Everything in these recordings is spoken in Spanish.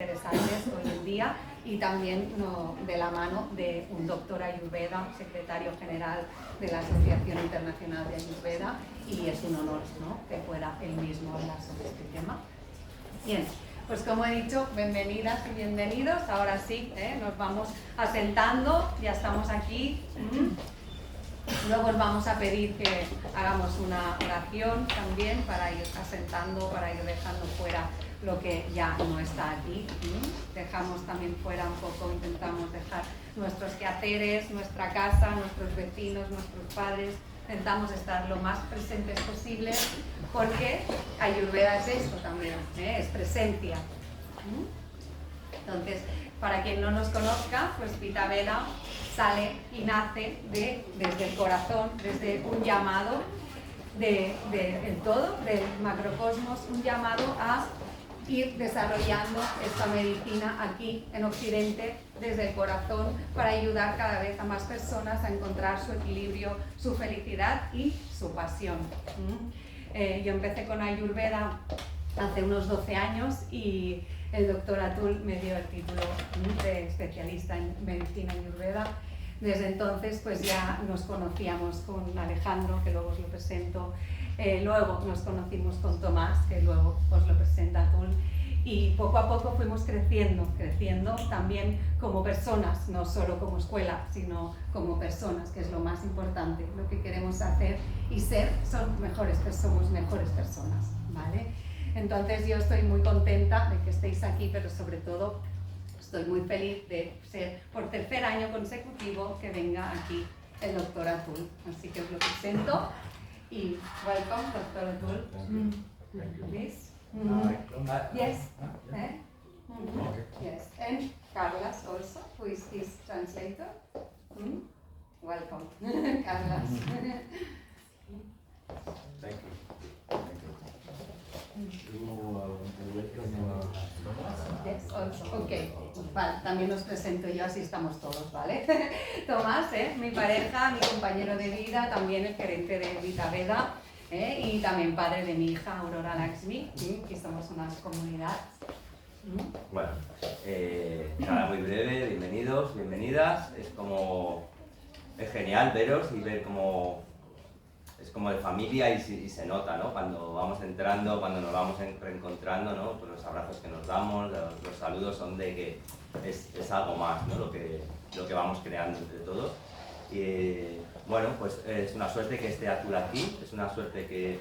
interesantes hoy en día y también de la mano de un doctor Ayurveda, secretario general de la Asociación Internacional de Ayurveda, y es un honor, ¿no?, que pueda él mismo hablar sobre este tema. Bien, pues como he dicho, bienvenidas y bienvenidos. Ahora sí, nos vamos asentando, ya estamos aquí. Luego os vamos a pedir que hagamos una oración también para ir asentando, para ir dejando fuera lo que ya no está aquí. Dejamos también fuera un poco, intentamos dejar nuestros quehaceres, nuestra casa, nuestros vecinos, nuestros padres. Intentamos estar lo más presentes posible, porque Ayurveda es esto también, es presencia. Entonces, para quien no nos conozca, pues Vita Veda sale y nace desde el corazón, desde un llamado del todo, del macrocosmos, un llamado a ir desarrollando esta medicina aquí en Occidente desde el corazón para ayudar cada vez a más personas a encontrar su equilibrio, su felicidad y su pasión. Yo empecé con Ayurveda hace unos 12 años y el doctor Atul me dio el título de especialista en medicina Ayurveda. Desde entonces pues ya nos conocíamos con Alejandro, que luego os lo presento, luego nos conocimos con Tomás, que luego os lo presenta Atul, y poco a poco fuimos creciendo también como personas, no solo como escuela, sino como personas, que es lo más importante. Lo que queremos hacer y ser somos mejores personas, ¿vale? Entonces yo estoy muy contenta de que estéis aquí, pero sobre todo estoy muy feliz de ser por tercer año consecutivo que venga aquí el doctor Atul. Así que os lo presento y welcome, doctor Atul. Please. Yes. Yes. And Carlos also, who is his translator. Welcome, Carlos. Thank you. Yes, also. Okay. Vale, también os presento yo, así estamos todos, ¿vale? Tomás, mi pareja, mi compañero de vida, también el gerente de Vita Veda, y también padre de mi hija Aurora Laxmi, que somos una comunidad. Bueno, nada, muy breve, bienvenidos, bienvenidas. Es genial veros y ver cómo es como de familia y se nota, ¿no? Cuando vamos entrando, cuando nos vamos reencontrando, ¿no? Pues los abrazos que nos damos, los saludos son de que es algo más, ¿no? Lo que vamos creando entre todos. Y bueno, pues es una suerte que esté Atul aquí, es una suerte que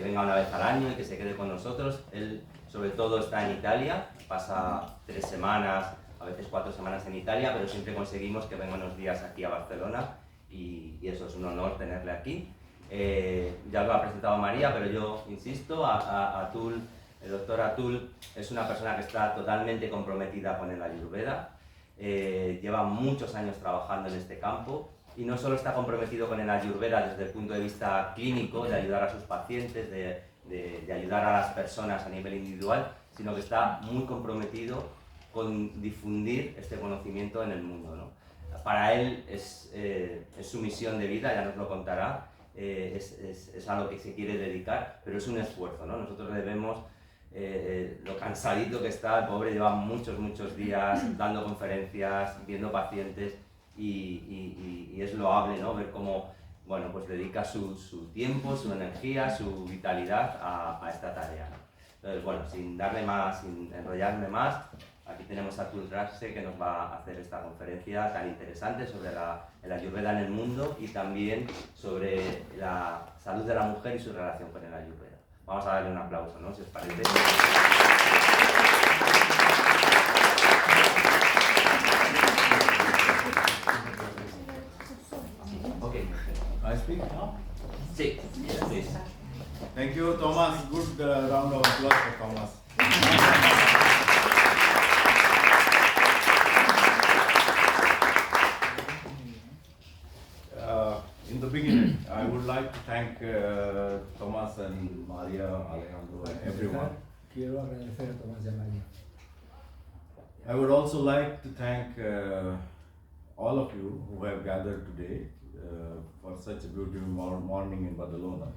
venga una vez al año y que se quede con nosotros. Él sobre todo está en Italia, pasa 3 semanas, a veces 4 semanas en Italia, pero siempre conseguimos que venga unos días aquí a Barcelona y eso es un honor tenerle aquí. Ya lo ha presentado María, pero yo insisto, Atul, el doctor Atul es una persona que está totalmente comprometida con el Ayurveda, lleva muchos años trabajando en este campo y no solo está comprometido con el Ayurveda desde el punto de vista clínico, de ayudar a sus pacientes, de ayudar a las personas a nivel individual, sino que está muy comprometido con difundir este conocimiento en el mundo, ¿no? Para él es su misión de vida, ya nos lo contará. Es a lo que se quiere dedicar, pero es un esfuerzo, ¿no? Nosotros le vemos lo cansadito que está, el pobre lleva muchos días dando conferencias, viendo pacientes y es loable, ¿no? Ver cómo, bueno, pues dedica su tiempo, su energía, su vitalidad a esta tarea, ¿no? Entonces, bueno, sin enrollarme más, aquí tenemos a Atul Rakshe, que nos va a hacer esta conferencia tan interesante sobre el Ayurveda en el mundo y también sobre la salud de la mujer y su relación con el Ayurveda. Vamos a darle un aplauso, ¿no? Si os parece. Okay. I speak now? Sí, sí. Thank you, Thomas. Good round of applause for Thomas. In the beginning, I would like to thank Thomas and Maria, Alejandro, and everyone. Quiero agradecer a Tomás y a María. I would also like to thank all of you who have gathered today for such a beautiful morning in Badalona.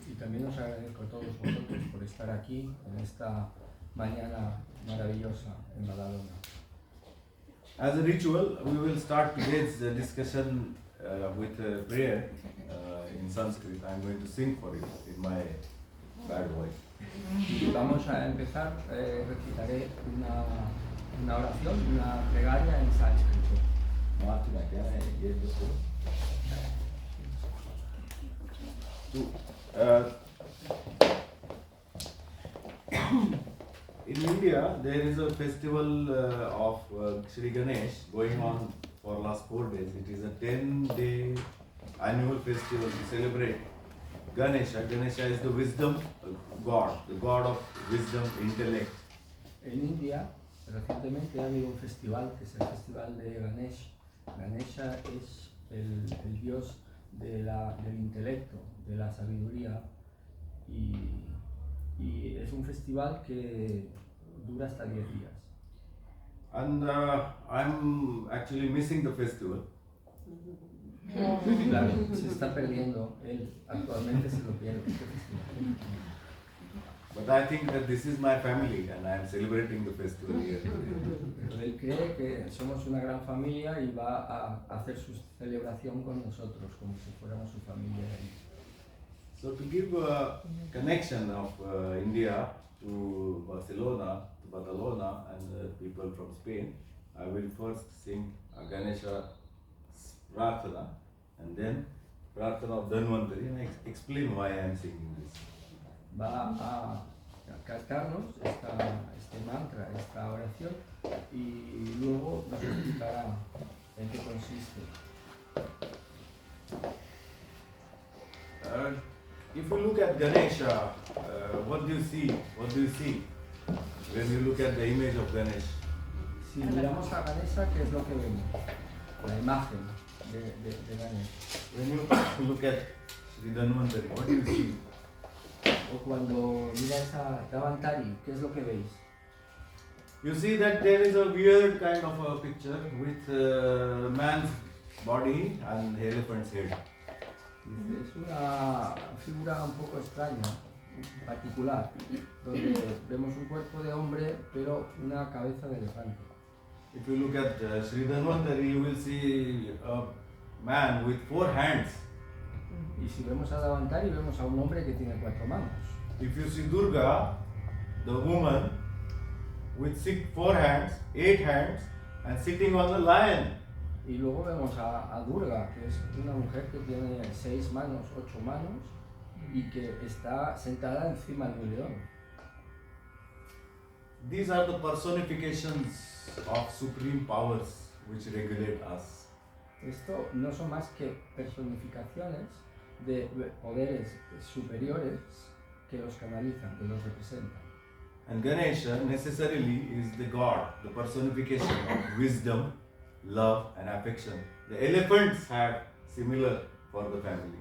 Y también os agradezco a todos vosotros por estar aquí en esta mañana maravillosa en Badalona. As a ritual, we will start today's discussion with a prayer in Sanskrit. I'm going to sing for you in my bad voice. Y vamos a empezar, recitaré una oración, una plegaria en sánscrito. Martin, I can get this one. In India, there is a festival of Shri Ganesh going on for last 4 days. It is a 10-day annual festival to celebrate Ganesha. Ganesha is the wisdom god, the god of wisdom, intellect. En India, recientemente ha habido un festival que es el festival de Ganesh. Ganesha es el dios del intelecto, de la sabiduría y es un festival que dura hasta 10 días. And I'm actually missing the festival. Claro, se está perdiendo, él actualmente se lo pierde este festival. But I think that this is my family and I am celebrating the festival here. Pero él cree que somos una gran familia y va a hacer su celebración con nosotros, como si fuéramos su familia. So to give a connection of India to Barcelona, to Badalona and people from Spain, I will first sing a Ganesha Prarthana and then Prarthana of Dhanvantari and I explain why I am singing this. Va a cantarnos este mantra, esta oración y luego nos explicará en qué consiste. If you look at Ganesha, what do you see? What do you see when you look at the image of Ganesh? Si miramos a Ganesha, ¿qué es lo que vemos? La imagen de Ganesh. When you look at Sri Dhanvantari, what do you see? O cuando miras a Dhanvantari, ¿qué es lo que veis? You see that there is a weird kind of a picture with man's body and elephant's head. Es una figura un poco extraña, particular, donde vemos un cuerpo de hombre pero una cabeza de elefante. If you look at Sri Dhanvantari, you will see a man with 4 hands. Y si vemos a Dhanvantari, vemos a un hombre que tiene 4 manos. If you see Durga, the woman with 4 hands, 8 hands, and sitting on the lion. Y luego vemos a Durga, que es una mujer que tiene 6 manos, 8 manos y que está sentada encima de un león. These are the personifications of supreme powers which regulate us. Esto no son más que personificaciones de poderes superiores que los canalizan, que los representan. And Ganesha necessarily is the god, the personification of wisdom, love and affection. The elephants have similar for the family.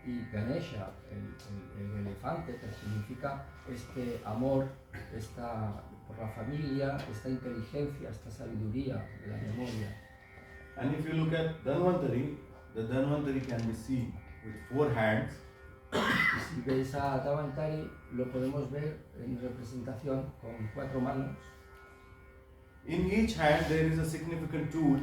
Y Ganesha, el elefante, personifica este amor, por la familia, esta inteligencia, esta sabiduría de la memoria. And if you look at Dhanvantari, the Dhanvantari can be seen with 4 hands. Y si veis a Dhanvantari, lo podemos ver en representación con 4 manos. In each hand there is a significant tool.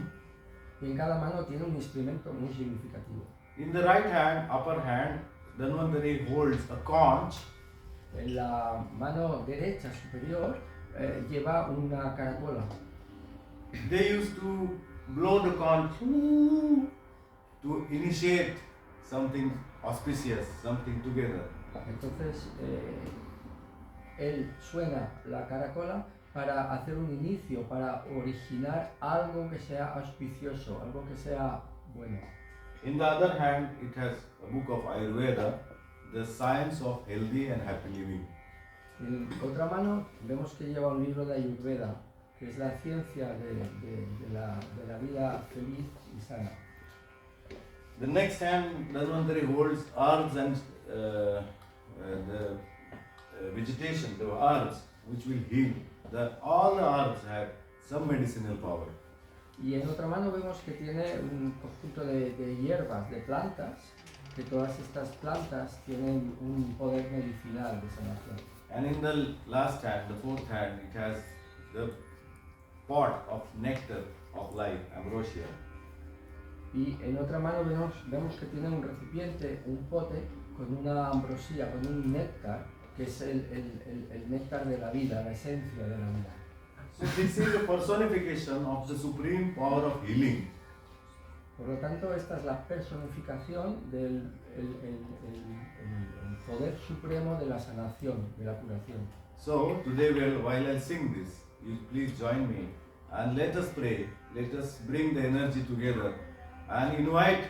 Y en cada mano tiene un instrumento muy significativo. In the right hand, upper hand, Dhanvantari holds a conch. En la mano derecha superior lleva una caracola. They used to blow the conch to initiate something auspicious, something together. Entonces él suena la caracola para hacer un inicio, para originar algo que sea auspicioso, algo que sea bueno. In the other hand, it has a book of Ayurveda, the science of healthy and happy living. En otra mano vemos que lleva un libro de Ayurveda, que es la ciencia de la vida feliz y sana. The next hand, Dhanvantari holds herbs and the vegetation, the herbs which will heal. All the herbs have some medicinal power. Y en otra mano vemos que tiene un conjunto de hierbas, de plantas, que todas estas plantas tienen un poder medicinal de sanación. And in the last hand, the 4th hand, it has the pot of nectar of life, ambrosia. Y en otra mano vemos que tiene un recipiente, un pote, con una ambrosía, con un néctar, que es el néctar de la vida, la esencia de la vida. So this is a personification of the supreme power of healing. Por lo tanto, esta es la personificación del el poder supremo de la sanación, de la curación. So today, while I sing this, you please join me and let us pray. Let us bring the energy together and invite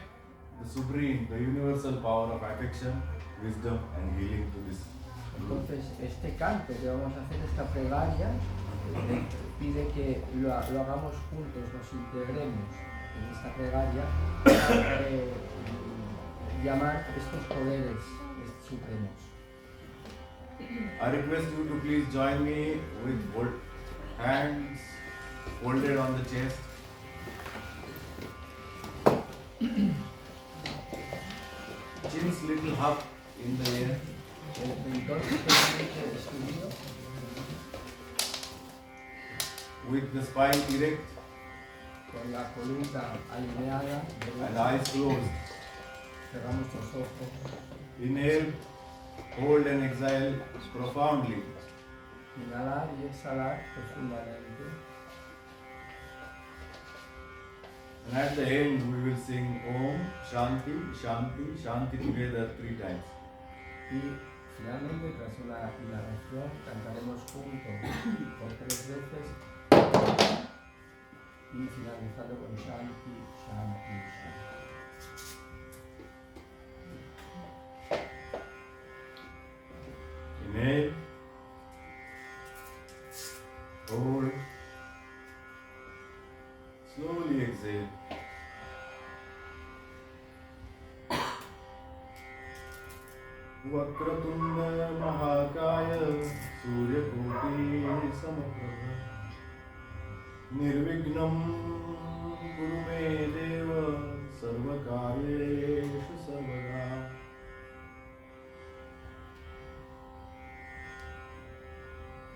the supreme, the universal power of affection, wisdom and healing to this. Entonces, este canto que vamos a hacer, esta plegaria, pide que lo hagamos juntos, nos integremos en esta plegaria para llamar estos poderes supremos. I request you to please join me with hands folded on the chest. Chin's little up in the air. El mentón especialmente extendido, With the spine erect con la columna alineada, and eyes closed. cerramos los ojos, Inhale, hold and exhale profoundly. inhalar y exhalar profundamente. And at the end we will sing Om Shanti Shanti Shanti together 3 times. Y finalmente, tras una inhalación, cantaremos juntos por 3 veces y finalizando con Shanti, Shanti, Shanti. Inhale, hold, slowly exhale. Vakratunda Mahakaya Suryakoti Samaprabha Nirvignam Guru Me Deva Sarvakaryeshu Sarvada.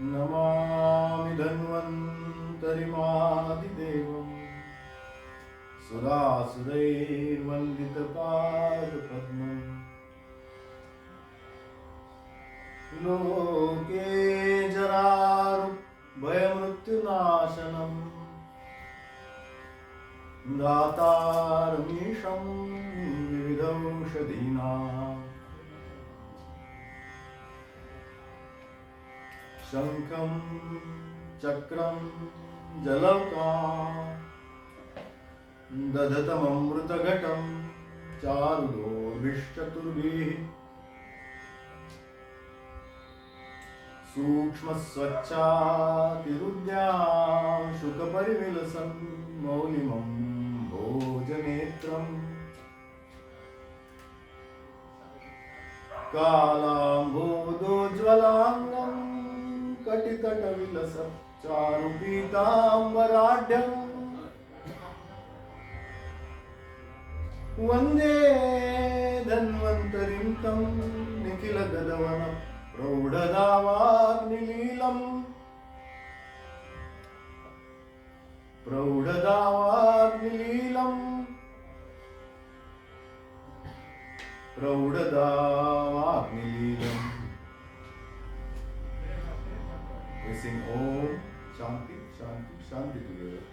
Namami Dhanvantarimadhidevam Surasurair Vanditapadpadmam Loke Jararu Bhayamrutyunashanam Datarmisham Vividaushadhinam Shankam Chakram Jalakam Dadatam Amrutagatam Charudo Vishchaturvih Sukshma Swachatirudyam Shukaparivilasam Maulimam Bhojanetram Kalambodojvalangam Katitatavilasam Charupitambaradhyam Vande Dhanvantarim Tam Nikhila Gadavanam Praudhadavagnileelam Praudhadavagnileelam Praudhadavagnileelam. We sing Om Shanti Shanti Shanti together.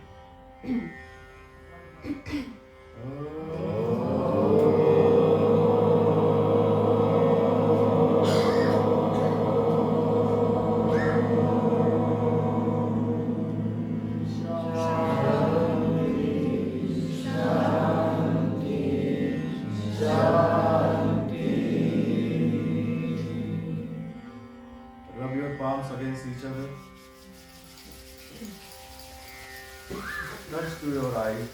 Rub your palms against each other. Touch to your eyes.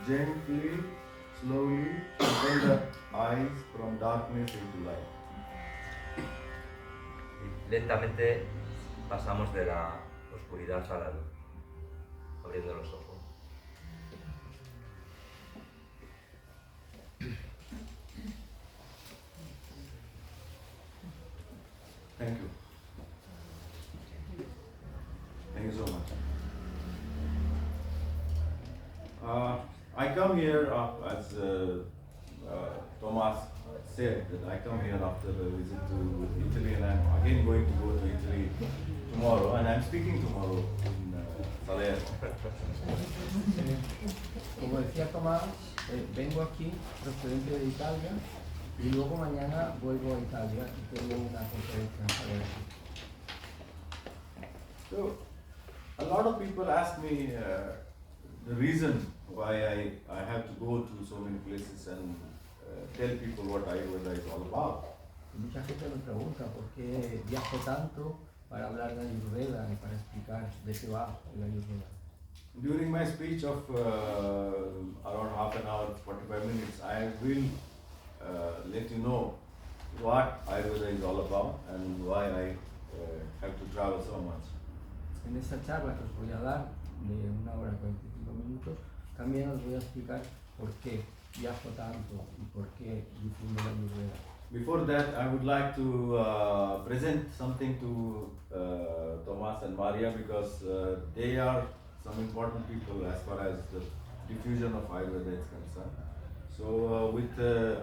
Gently, slowly open the eyes from darkness into light. Y lentamente pasamos de la oscuridad a la luz, abriendo los ojos. Thank you. I come here as Thomas said that I come here after a visit to Italy, and I'm again going to go to Italy tomorrow, and I'm speaking tomorrow in Salerno. Como decía Tomás, vengo aquí procedente de Italia y luego mañana vuelvo a Italia y tengo una conferencia en Conferencia. So, a lot of people ask me the reason why I have to go to so many places and tell people what Ayurveda is all about. Mucha gente me pregunta por qué viajo tanto para hablar de Ayurveda y para explicar de qué va el Ayurveda. During my speech of around half an hour, 45 minutes, I will let you know what Ayurveda is all about and why I have to travel so much. En esa charla que os voy a dar de 1 hora y 45 minutos, también os voy a explicar por qué viajo tanto y por qué difundo la Ayurveda. Before that, I would like to present something to Thomas and Maria, because they are some important people as far as the diffusion of Ayurveda is concerned. So with a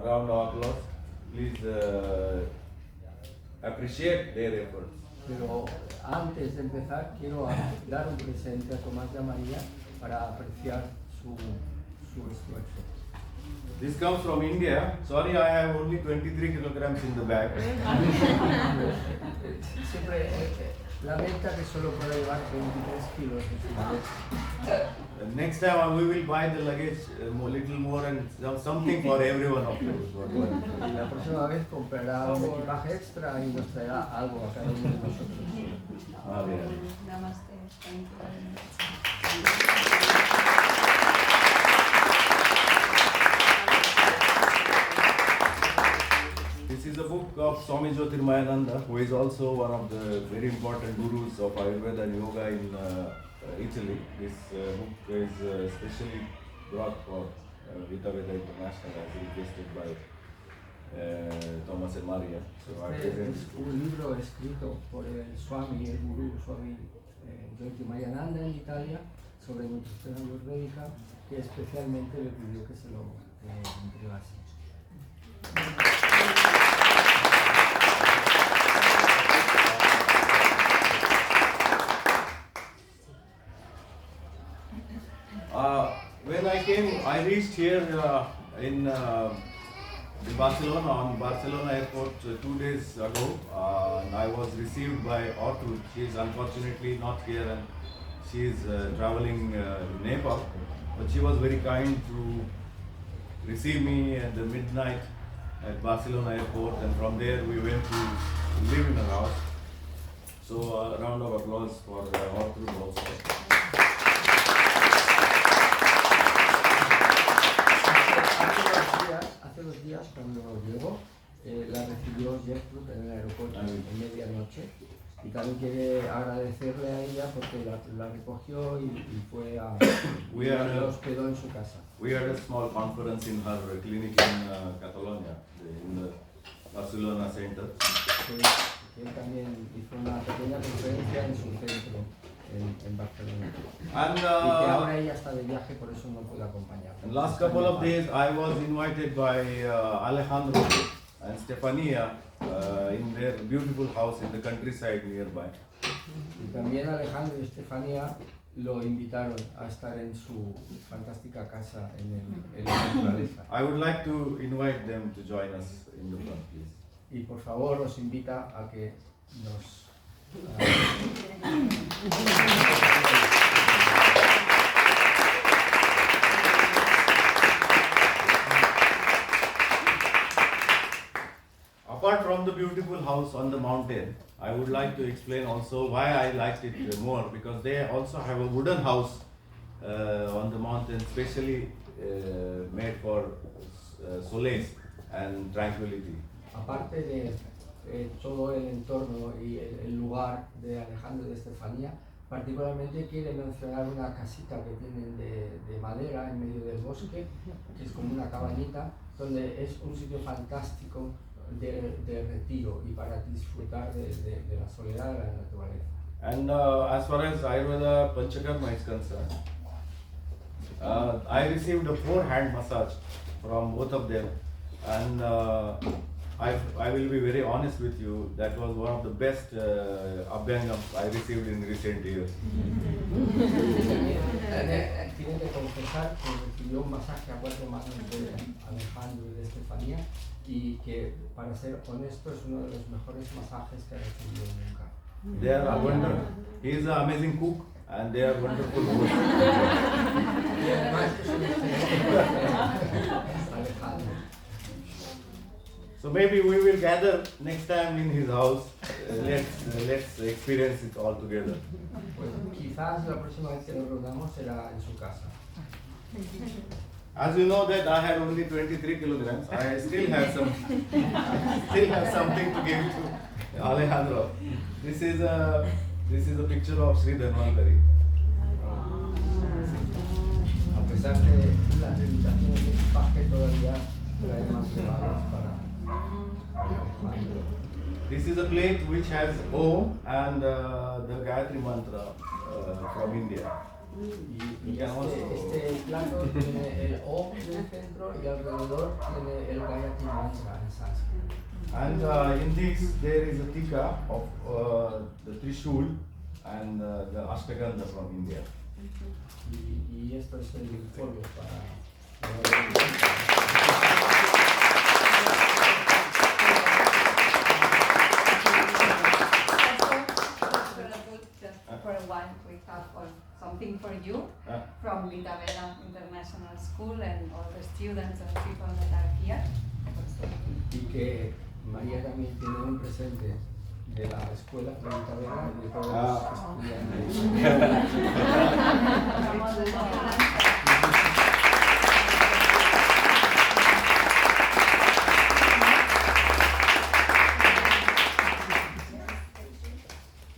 round of applause, please appreciate their efforts. Pero antes de empezar, quiero dar un presente a Tomás y a María para apreciar su esfuerzo. This comes from India. Sorry, I have only 23 kilograms in the bag. Siempre lamenta que solo pueda llevar 23 kilos en su maleta. Next time we will buy the luggage a little more and something for everyone of you. Y la próxima vez comprará un equipaje extra y nos traerá algo a cada uno de nosotros. Namaste. Thank you very much. This is a book of Swami Jyotirmayananda, who is also one of the very important gurus of Ayurveda and Yoga in Italy. This book is specially brought for Vita Veda International as requested by Thomas and Maria. So I Este present es un libro escrito por el Swami, el gurú Swami Jyotirmayananda en Italia sobre nutrición ayurvédica, que especialmente le pidió que se lo entregase. When I reached here in Barcelona, on Barcelona airport 2 days ago, and I was received by Atul. She is unfortunately not here, and she is traveling in Nepal, but she was very kind to receive me at the midnight at Barcelona airport, and from there we went to live in her house. So a round of applause for Atul also. Hace 2 días, cuando llegó, la recibió Gertrude en el aeropuerto en medianoche, y también quiere agradecerle a ella porque la recogió y fue a la hospedó en su casa. We had a small conference in her clinic in Catalonia, in the Barcelona center. Él también hizo una pequeña conferencia en su centro en Barcelona. And Y que ahora ella está de viaje, por eso no puede acompañarnos. in last couple of days, I was invited by Alejandro and Stefania in their beautiful house in the countryside nearby. Y también Alejandro y Estefanía lo invitaron a estar en su fantástica casa en la naturaleza. I would like to invite them to join us in the front, please. Y por favor os invita a que nos... Apart from the beautiful house on the mountain, I would like to explain also why I liked it more, because they also have a wooden house on the mountain, specially made for solace and tranquility. Aparte de todo el entorno y el lugar de Alejandro y de Estefanía, particularmente quiere mencionar una casita que tienen de madera en medio del bosque, que es como una cabañita, donde es un sitio fantástico de retiro y para disfrutar de la soledad de la naturaleza. And as far as Ayurveda Panchakarma is concerned, I received a 4-hand massage from both of them, and I will be very honest with you, that was one of the best abhyangams I received in recent years. Tiene que confesar que recibió un masaje a 4 manos de Alejandro y de Estefanía y que, para ser honesto, es uno de los mejores masajes que ha recibido nunca. They are a wonder. He is an amazing cook and they are wonderful hosts. Y además es un excelente Alejandro. So maybe we will gather next time in his house. Let's experience it all together. Pues quizás la próxima vez que nos reunamos será en su casa. As you know that I had only 23 kilograms, I still have something to give to Alejandro. This is a picture of Sri Dhanvantari. A pesar de las limitaciones de equipaje, todavía trae más regalos para Alejandro. This is a plate which has Om and the Gayatri mantra from India. Y este plato tiene el Om en el centro y alrededor tiene el Gayatri mantra en sánscrito. And in this there is a tika of the Trishul and the Ashtagandha from India. Y esto es el folio para... For a while, we have something for you from Badalona International School and all the students and people that are here. Y que María también tiene un presente de la escuela de Badalona y de todos los estudiantes.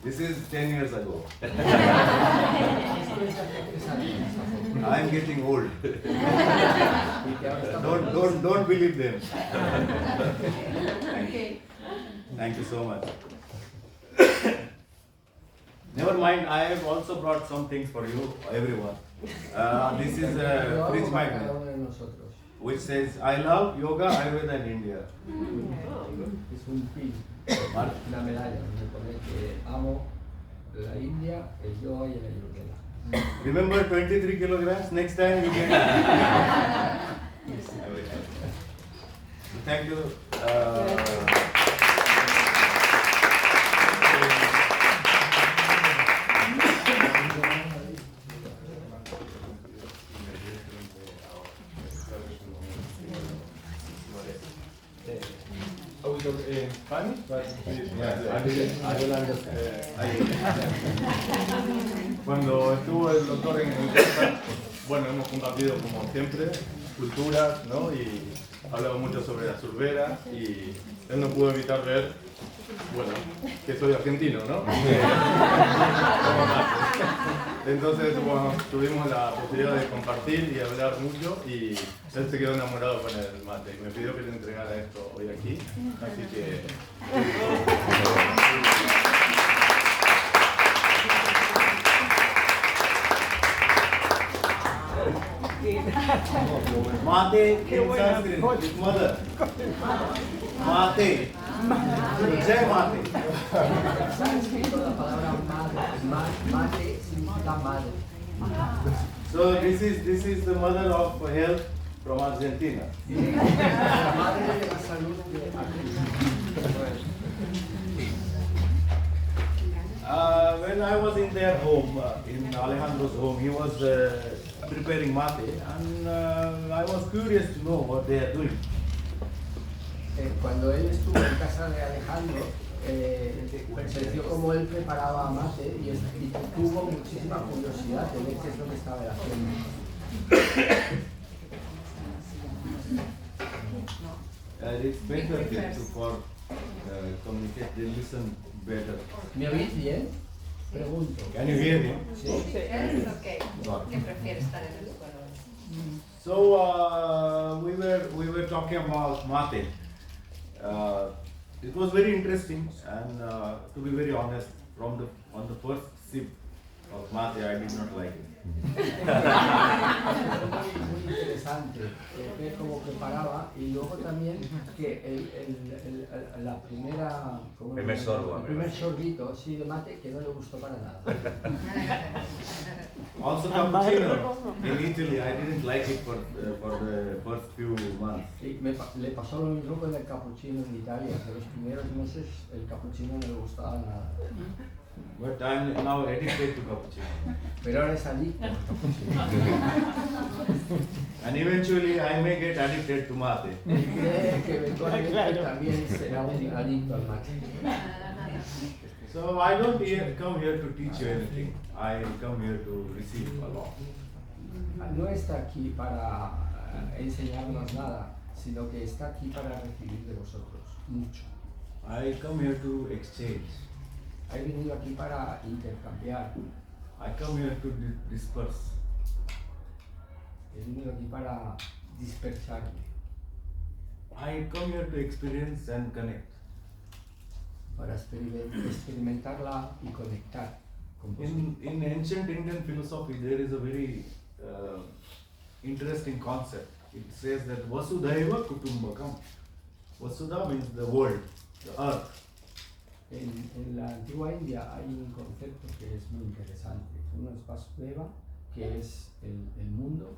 This is 10 years ago. I am getting old. Don't believe them. Thank you so much. Never mind, I have also brought some things for you, everyone. This is a fridge magnet which says, I love yoga, Ayurveda and India. Es un pin, una medalla donde pone que amo la India, el yoga y el Ayurveda. Remember 23 kilograms? Next time you can. Thank you. Spanish, but cuando estuvo el doctor en casa, bueno, hemos compartido como siempre culturas, ¿no? Y hablamos mucho sobre las surberas y él no pudo evitar ver, bueno, que soy argentino, ¿no? Entonces, bueno, tuvimos la posibilidad de compartir y hablar mucho y él se quedó enamorado con el mate y me pidió que le entregara esto hoy aquí, así que... Mate in Sanskrit is mother. Mate. Jai Mate. En sánscrito la palabra mate significa madre. So this is the mother of health from Argentina. La madre de la salud de Argentina. When I was in their home, in Alejandro's home, he was preparing mate, and I was curious to know what they are doing. Cuando él estuvo en casa de Alejandro, presenció cómo él preparaba mate y tuvo muchísima curiosidad de ver qué es lo que estaba haciendo. It's better for communicate, they listen better. ¿Me oís bien? Pregunto. Can you hear me? Sí. Es okay. Que prefiere estar en el suelo. So we were talking about mate. It was very interesting, and to be very honest, on the first sip of mate, I did not like it. muy interesante ver cómo preparaba y luego también que la primera, el primer sorbito sí, de mate que no le gustó para nada. Also cappuccino. In Italy, I didn't like it for the first few months. Sí, le pasó lo mismo con el cappuccino en Italia, que los primeros meses el cappuccino no le gustaba nada. But I'm now addicted to cappuccino. Pero ahora es adicto al cappuccino. And eventually I may get addicted to mate. Y cree que eventualmente también será un adicto al mate. So I don't come here to teach you anything. I come here to receive a lot. No está aquí para enseñarnos nada, sino que está aquí para recibir de vosotros mucho. I come here to exchange. He venido aquí para intercambiar. I come here to disperse. He venido aquí para dispersarme. I come here to experience and connect. Para experimentarla y conectar con vosotros. In ancient Indian philosophy, there is a very interesting concept. It says that Vasudhaiva Kutumbakam. Vasudha means the world, the earth. En la antigua India hay un concepto que es muy interesante. Uno es Vasudeva, que es el mundo,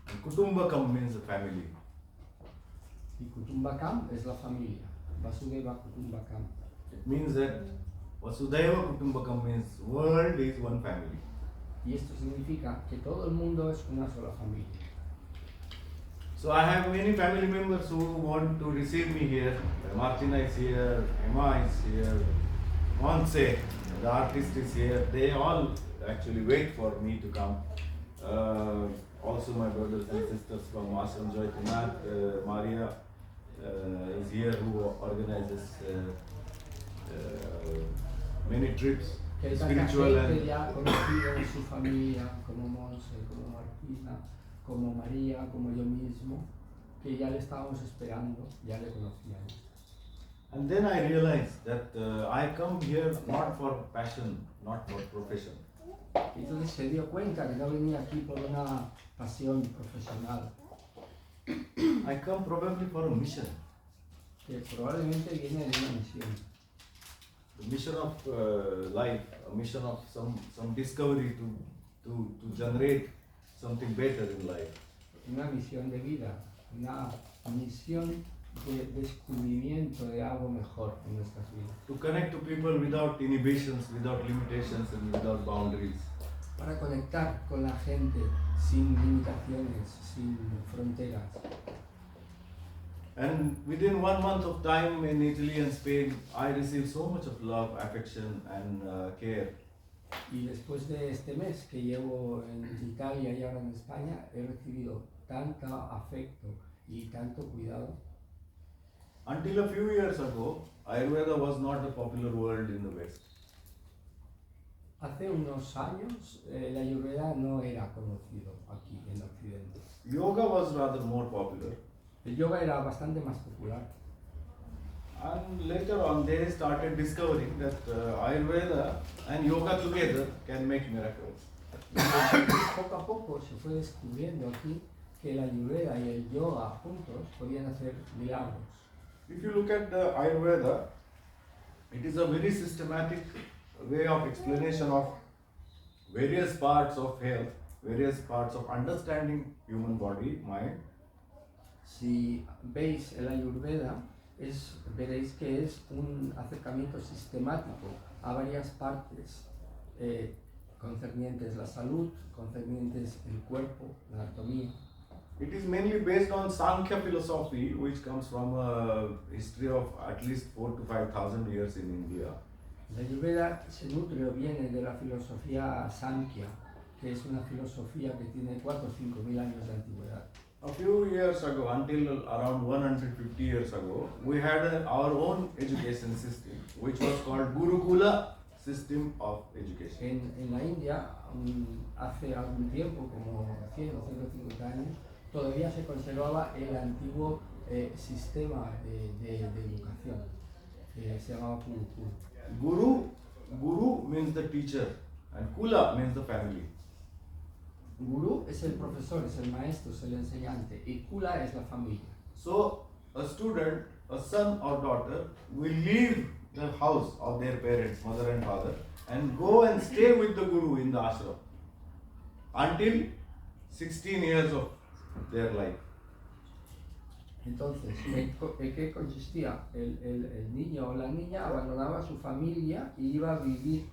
And Kutumbakam means the family. y Kutumbakam es la familia. Vasudeva Kutumbakam. It means that Vasudhaiva Kutumbakam means world is one family. Y esto significa que todo el mundo es una sola familia. So I have many family members who want to receive me here. Martina is here, Emma is here, Monse, the artist is here. They all actually wait for me to come. Also my brothers and sisters from Ashram Joytinath, Maria is here who organizes many trips, Que hay tanta spiritual gente and ya conocida en su familia, como Monse, como Martina, como María, como yo mismo, que ya le estábamos esperando, ya le conocíamos. And then I realized that I come here not for passion, not for profession. Entonces se dio cuenta que no venía aquí por una pasión profesional, I come probably for a mission. que probablemente viene de una misión. The mission of life, a mission of some discovery to generate something better in life. Una misión de vida, una misión de descubrimiento de algo mejor en nuestras vidas. To connect to people without inhibitions, without limitations and without boundaries. Para conectar con la gente sin limitaciones, sin fronteras. And within 1 month of time in Italy and Spain, I received so much of love, affection and care. Y después de este mes que llevo en Italia y ahora en España, he recibido tanto afecto y tanto cuidado. Until a few years ago, Ayurveda was not a popular word in the West. Hace unos años la Ayurveda no era conocido aquí en Occidente. Yoga was rather more popular. El yoga era bastante más popular. And later on, they started discovering that Ayurveda and yoga together can make miracles. Poco a poco se fue descubriendo aquí que la Ayurveda y el yoga juntos podían hacer milagros. If you look at the Ayurveda, it is a very systematic way of explanation of various parts of health, various parts of understanding human body, mind. Si veis el Ayurveda, veréis que es un acercamiento sistemático a varias partes concernientes la salud, concernientes el cuerpo, la anatomía. It is mainly based on Sankhya philosophy, which comes from a history of at least 4,000 to 5,000 years in India. La Ayurveda se nutre o viene de la filosofía Sankhya, que es una filosofía que tiene 4 o 5 mil años de antigüedad. A few years ago, until around 150 years ago, we had our own education system, which was called Gurukula system of education. En la India, hace algún tiempo, como 100 o 150 años, todavía se conservaba el antiguo sistema de educación, que se llamaba Gurukula. Guru means the teacher, and Kula means the family. Gurú es el profesor, es el maestro, es el enseñante, y Kula es la familia. So a student, a son or daughter, will leave the house of their parents, mother and father, and go and stay with the guru in the ashram until 16 years of their life. Entonces, ¿en qué consistía? El niño o la niña abandonaba su familia y iba a vivir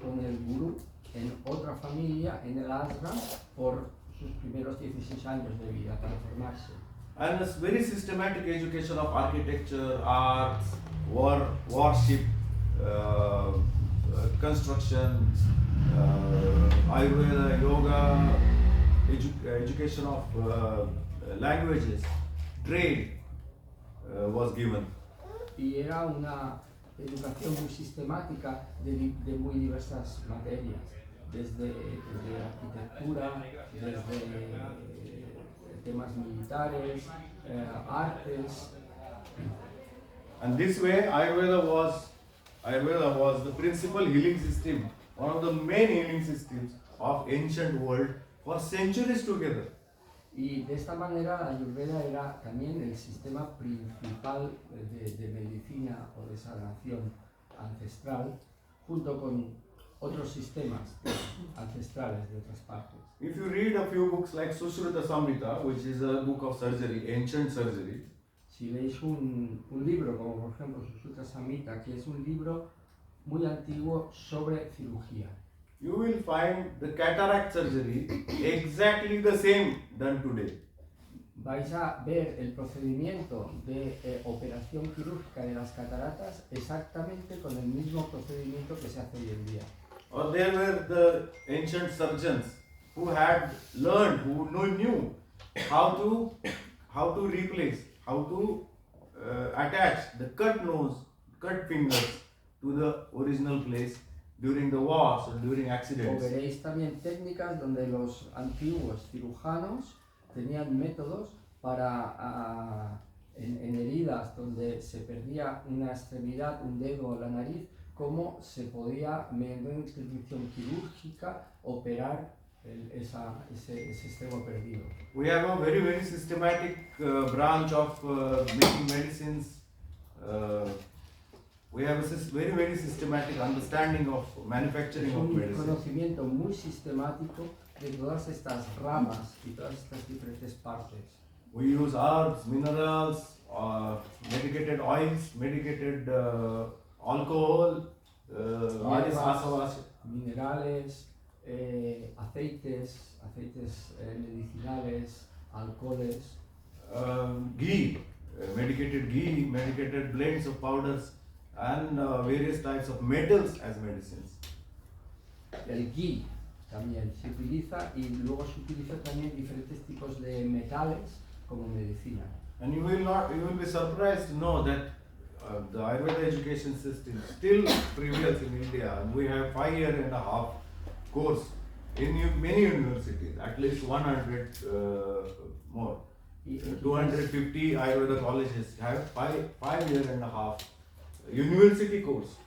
con el gurú en otra familia, en el ashram, por sus primeros 16 años de vida para formarse. And a very systematic education of architecture, arts, worship, construction, Ayurveda, yoga, education of languages, trade was given. Y era una educación muy sistemática de muy diversas materias, desde arquitectura, desde temas militares, artes. And this way Ayurveda was the principal healing system, one of the main healing systems of ancient world for centuries together. Y de esta manera la Ayurveda era también el sistema principal de medicina o de sanación ancestral, junto con otros sistemas ancestrales de otras partes. If you read a few books like Sushruta Samhita, which is a book of surgery, ancient surgery, Si leéis un libro como por ejemplo Sushruta Samhita, que es un libro muy antiguo sobre cirugía, you will find the cataract surgery exactly the same done today. vais a ver el procedimiento de operación quirúrgica de las cataratas exactamente con el mismo procedimiento que se hace hoy en día. Or there were the ancient surgeons who had learned, who knew how to replace, how to attach the cut nose, cut fingers to the original place during the wars or during O accidents. veréis también técnicas donde los antiguos cirujanos tenían métodos para en heridas donde se perdía una extremidad, un dedo o la nariz, cómo se podía, mediante una intervención quirúrgica, operar ese extremo perdido. We have a very systematic branch of making medicines. We have a very systematic understanding of manufacturing Es of un medicine. conocimiento muy sistemático de todas estas ramas y todas estas diferentes partes. We use herbs, minerals, medicated oils, medicated alcohol, Hierbas, minerales, aceites medicinales, alcoholes, ghee, medicated blends of powders, and various types of metals as medicines. el ghee también se utiliza, y luego se utiliza también diferentes tipos de metales como medicina. And you will be surprised to know that the Ayurveda education system still prevails in India, and we have 5.5-year course in many universities, at least 100 more. Y 250 Ayurveda colleges have 5.5-year university course.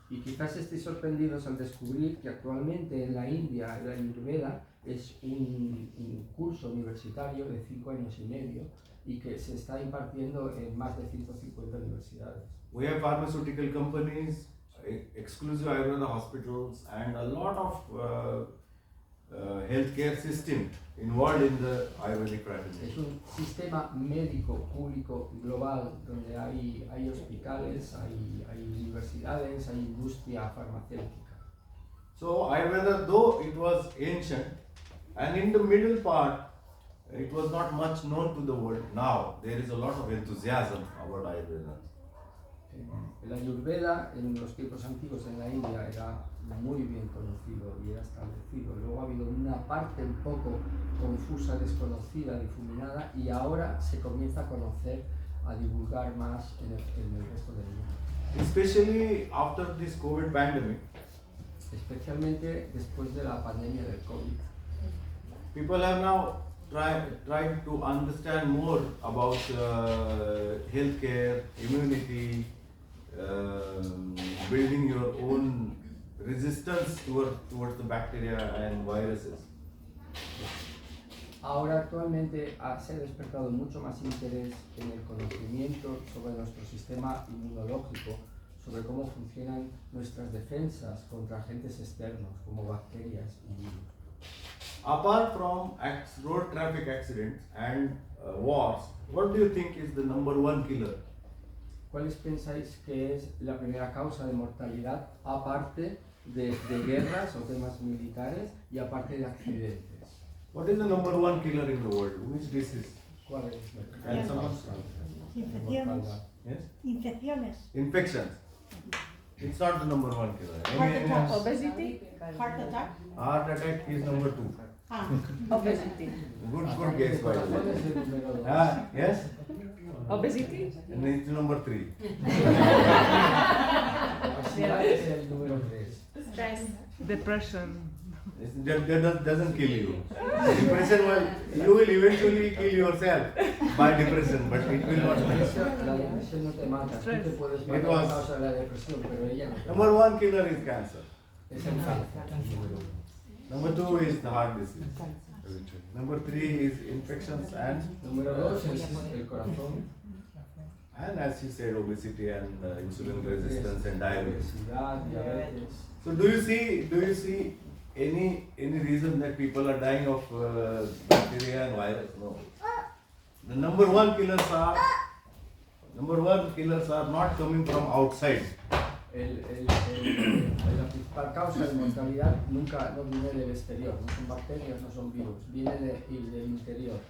Y quizás estéis sorprendidos al descubrir que actualmente en la India la Ayurveda es un curso universitario de 5 años y medio y que se está impartiendo en más de 150 universidades. We have pharmaceutical companies, exclusive Ayurveda hospitals, and a lot of healthcare system involved in the Ayurvedic practice. Es un sistema médico público global donde hay hospitales, hay universidades, hay industria farmacéutica. So Ayurveda, though it was ancient, and in the middle part, it was not much known to the world. Now there is a lot of enthusiasm about Ayurveda. El Ayurveda en los tiempos antiguos en la India era muy bien conocido y era establecido. Luego ha habido una parte un poco confusa, desconocida, difuminada, y ahora se comienza a conocer, a divulgar más en el resto del mundo. Especially after this COVID pandemic, Especialmente después de la pandemia del COVID. people have now tried to understand more about healthcare, immunity, building your own resistance towards the bacteria and viruses. Ahora actualmente se ha despertado mucho más interés en el conocimiento sobre nuestro sistema inmunológico, sobre cómo funcionan nuestras defensas contra agentes externos como bacterias y virus. Apart from road traffic accidents and wars, what do you think is the number one killer? ¿Cuáles pensáis que es la primera causa de mortalidad, aparte de guerras o temas militares y aparte de accidentes? What is the number one killer in the world? Which disease? ¿Cuál es la And primera some causa de Infecciones. mortalidad? Yes? Infecciones. Infections. It's not the number one killer. Heart attack. Obesity. Heart attack. Heart attack is number 2. Ah, Obesity. Good guess by the ¿Cuál way. es el número 2? Yes? Obesity. And it's number 3. Obesidad es el número 3. Stress. Depression. That doesn't kill you. Depression will, you will eventually kill yourself by depression, but it will not. La depresión no te mata, tú te puedes matar a causa de la depresión, pero ella no te Number mata. one killer is cancer. Es el cáncer. Number 2 is the heart disease. Number 3 is infections Número 2 es el corazón, and as you said, obesity and insulin resistance and diabetes. obesidad, diabetes. So do you see any reason that people are dying of bacteria and virus? No. The number one killers are not coming from outside. La principal causa de mortalidad nunca no viene del exterior, no son bacterias, no son virus, viene del interior.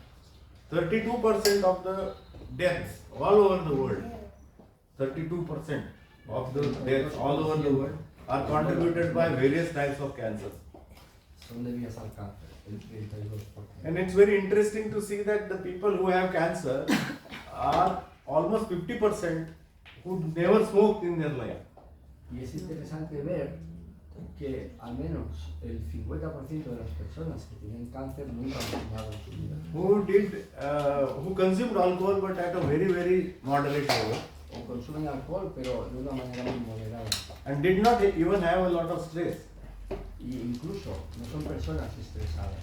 32% of the deaths all over the world, 32% of the deaths all over the world are contributed by various types of cancers. Son debidas al cáncer, el 32%. And it's very interesting to see that the people who have cancer are almost 50% who never smoked in their life. Y es interesante ver que al menos el 50% de las personas que tienen cáncer nunca han fumado en su vida. Who consumed alcohol but at a very moderate level O consumen alcohol, pero de una manera muy moderada. and did not even have a lot of stress. Y incluso no son personas estresadas.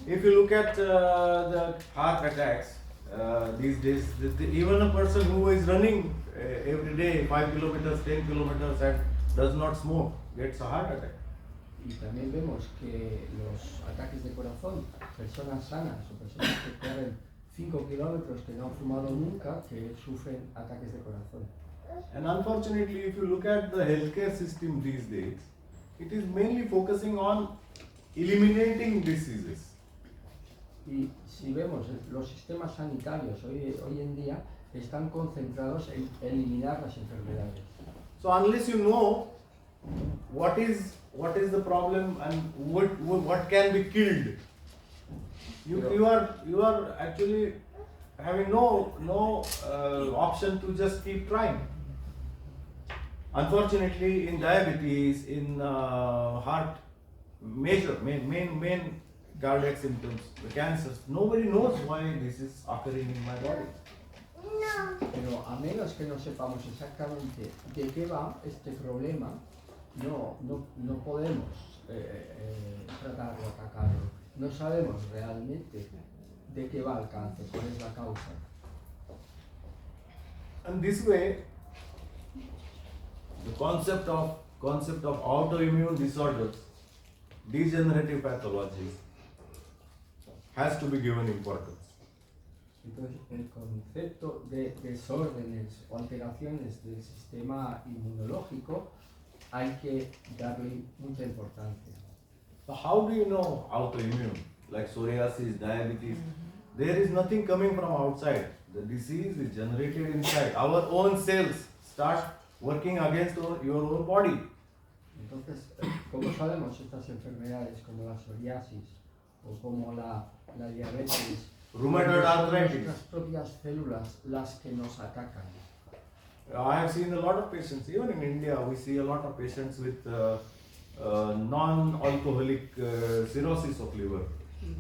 If you look at the heart attacks these days, even a person who is running every day 5 kilometers, 10 kilometers and does not smoke gets a heart attack. Y también vemos que los ataques de corazón, personas sanas o personas que corren 5 kilómetros que no han fumado nunca, que sufren ataques de corazón. And unfortunately, if you look at the healthcare system these days, it is mainly focusing on eliminating diseases. Y si vemos los sistemas sanitarios hoy en día están concentrados en eliminar las enfermedades. So unless you know what is the problem and what can be killed, you are actually having no option to just keep trying. Unfortunately, in diabetes, in heart main cardiac symptoms, the cancers, nobody knows why this is occurring in my body. Pero a menos que no sepamos exactamente de qué va este problema, no podemos tratarlo, atacarlo. No sabemos realmente de qué va el cáncer, cuál es la causa. And this way, the concept of autoimmune disorders, degenerative pathologies, has to be given importance. Entonces, el concepto de desórdenes o alteraciones del sistema inmunológico hay que darle mucha importancia. So how do you know autoimmune? Like psoriasis, diabetes, there is nothing coming from outside. The disease is generated inside. Our own cells start working against your own body. Entonces, ¿cómo sabemos estas enfermedades como la psoriasis o como la diabetes? Rheumatoid Son arthritis. nuestras propias células las que nos atacan. I have seen a lot of patients, even in India, we see a lot of patients with non-alcoholic cirrhosis of liver.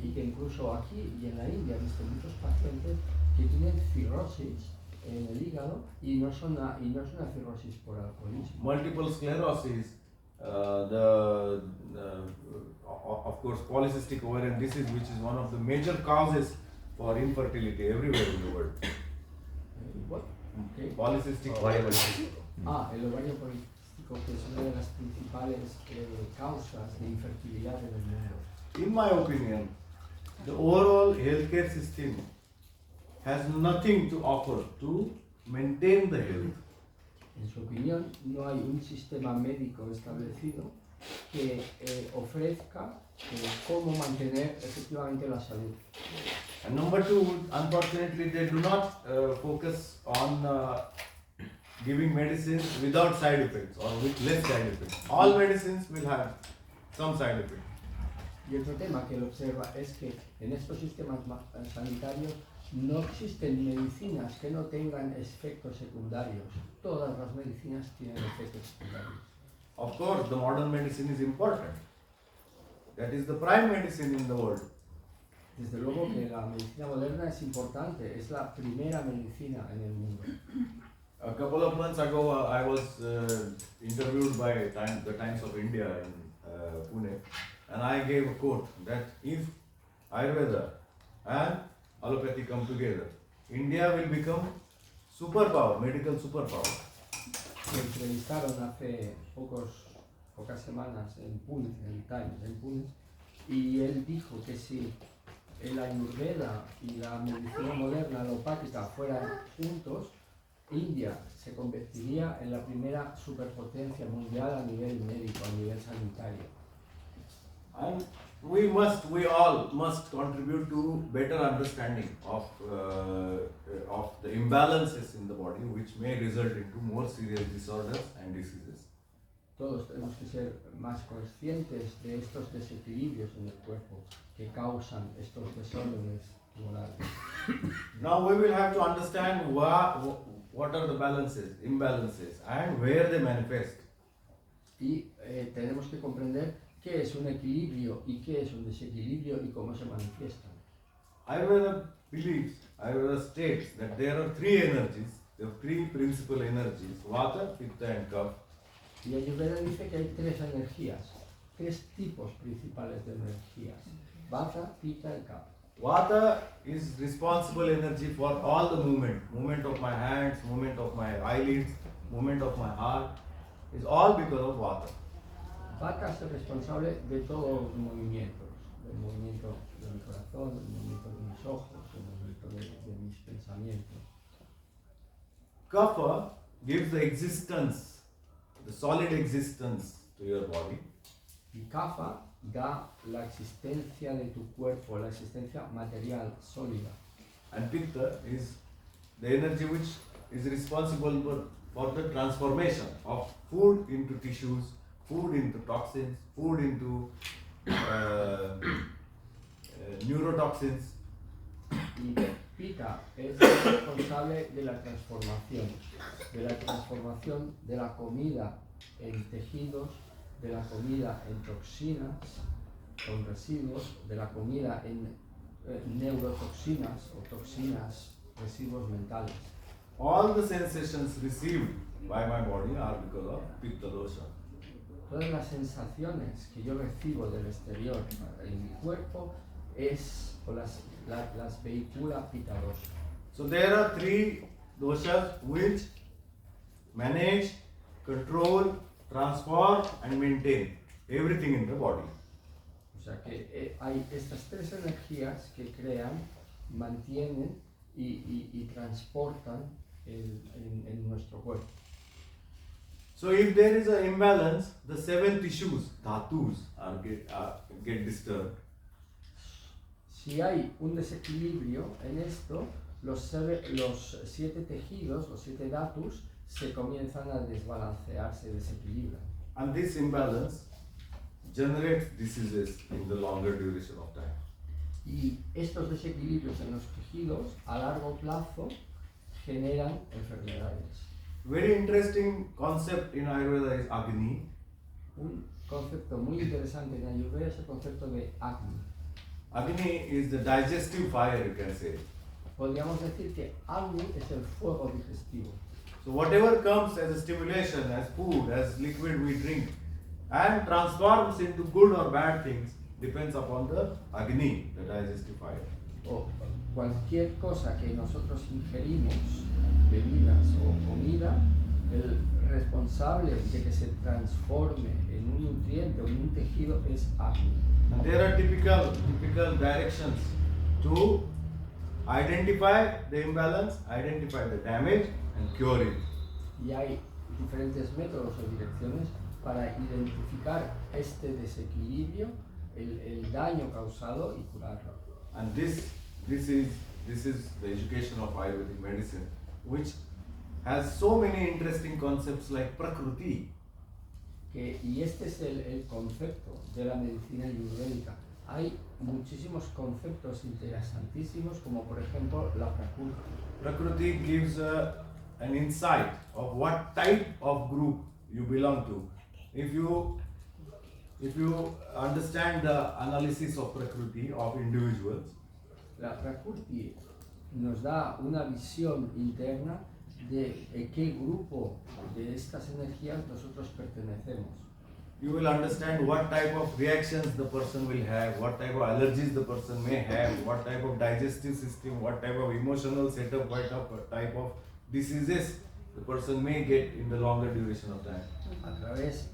Y que incluso aquí y en la India he visto muchos pacientes que tienen cirrosis en el hígado y no es una cirrosis por alcoholismo. Multiple sclerosis, of of course, polycystic ovarian disease, which is one of the major causes for infertility everywhere in the world. What? Okay. Polycystic Ovario ovarian policístico. El ovario poliquístico, que es una de las principales causas de infertilidad en el mundo. In my opinion, the overall healthcare system has nothing to offer to maintain the health. En su opinión, no hay un sistema médico establecido que ofrezca cómo mantener efectivamente la salud. And number two, unfortunately, they do not focus on giving medicines without side effects or with less side effects. All medicines will have some side effects. Y otro tema que él observa es que en estos sistemas sanitarios no existen medicinas que no tengan efectos secundarios. Todas las medicinas tienen efectos secundarios. Of course, the modern medicine is important. That is the prime medicine in the world. Desde luego que la medicina moderna es importante, es la primera medicina en el mundo. A couple of months ago, I was interviewed by the Times of India in Pune, and I gave a quote that if Ayurveda and allopathy come together, India will become superpower, medical superpower. Me entrevistaron hace pocas semanas en Pune, en el Times, en Pune, y él dijo que si el Ayurveda y la medicina moderna alopática fueran juntos, India se convertiría en la primera superpotencia mundial a nivel médico, a nivel sanitario. And we all must contribute to better understanding of the imbalances in the body, which may result into more serious disorders and diseases. Todos tenemos que ser más conscientes de estos desequilibrios en el cuerpo que causan estos desórdenes morales. Now we will have to understand what are the imbalances, and where they manifest. Y tenemos que comprender qué es un equilibrio y qué es un desequilibrio y cómo se manifiestan. Ayurveda states that there are three energies, there are three principal energies, Vata, Pitta and Kapha. Y Ayurveda dice que hay tres energías, tres tipos principales de energías: Vata, Pitta y Kapha. Vata is responsible energy for all the movement of my hands, movement of my eyelids, movement of my heart, is all because of Vata. Vata es el responsable de todos los movimientos, del movimiento de mi corazón, del movimiento de mis ojos, del movimiento de mis pensamientos. Kapha gives the existence, the solid existence to your body. Y Kapha da la existencia de tu cuerpo, la existencia material, sólida. And Pitta is the energy which is responsible for the transformation of food into tissues, food into toxins, food into neurotoxins. Y Pitta es responsable de la transformación de la comida en tejidos, de la comida en toxinas, con residuos, de la comida en neurotoxinas o toxinas, residuos mentales. All the sensations received by my body are because of Pitta dosha. Todas las sensaciones que yo recibo del exterior en mi cuerpo las vehicula Pitta dosha. So there are three doshas which manage, control, transform and maintain everything in the body. O sea que hay estas tres energías que crean, mantienen y transportan en nuestro cuerpo. So if there is an imbalance, the 7 tissues, dhatus, get disturbed. Si hay un desequilibrio en esto, los 7 tejidos, los 7 dhatus, se comienzan a desbalancear, se desequilibran. And this imbalance generates diseases in the longer duration of time. Y estos desequilibrios en los tejidos a largo plazo generan enfermedades. Very interesting concept in Ayurveda is Agni. Un concepto muy interesante en Ayurveda es el concepto de Agni. Agni is the digestive fire, you can say. Podríamos decir que Agni es el fuego digestivo. So whatever comes as a stimulation, as food, as liquid we drink, and transforms into good or bad things, depends upon the Agni, the digestive fire. O cualquier cosa que nosotros ingerimos, bebidas o comida, el responsable de que se transforme en un nutriente o en un tejido es Agni. And there are typical directions to identify the imbalance, identify the damage, and cure it. Y hay diferentes métodos o direcciones para identificar este desequilibrio, el daño causado y curarlo. And this is the education of Ayurvedic medicine, which has so many interesting concepts like Prakruti. Y este es el concepto de la medicina ayurvédica. Hay muchísimos conceptos interesantísimos, como por ejemplo la Prakruti. Prakruti gives an insight of what type of group you belong to. If you understand the analysis of Prakruti of individuals, La Prakruti nos da una visión interna de qué grupo de estas energías nosotros pertenecemos. you will understand what type of reactions the person will have, what type of allergies the person may have, what type of digestive system, what type of emotional setup, what type of diseases the person may get in the longer duration of time. A través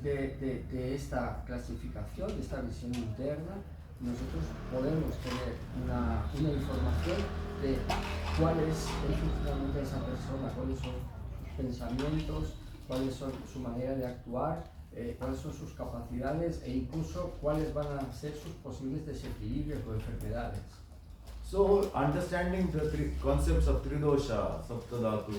de esta clasificación, de esta visión interna, nosotros podemos tener una información de cuál es el funcionamiento de esa persona, cuáles son sus pensamientos, cuáles son su manera de actuar, cuáles son sus capacidades e incluso cuáles van a ser sus posibles desequilibrios o enfermedades. So, understanding the three concepts of Tridosha, Saptadhatu,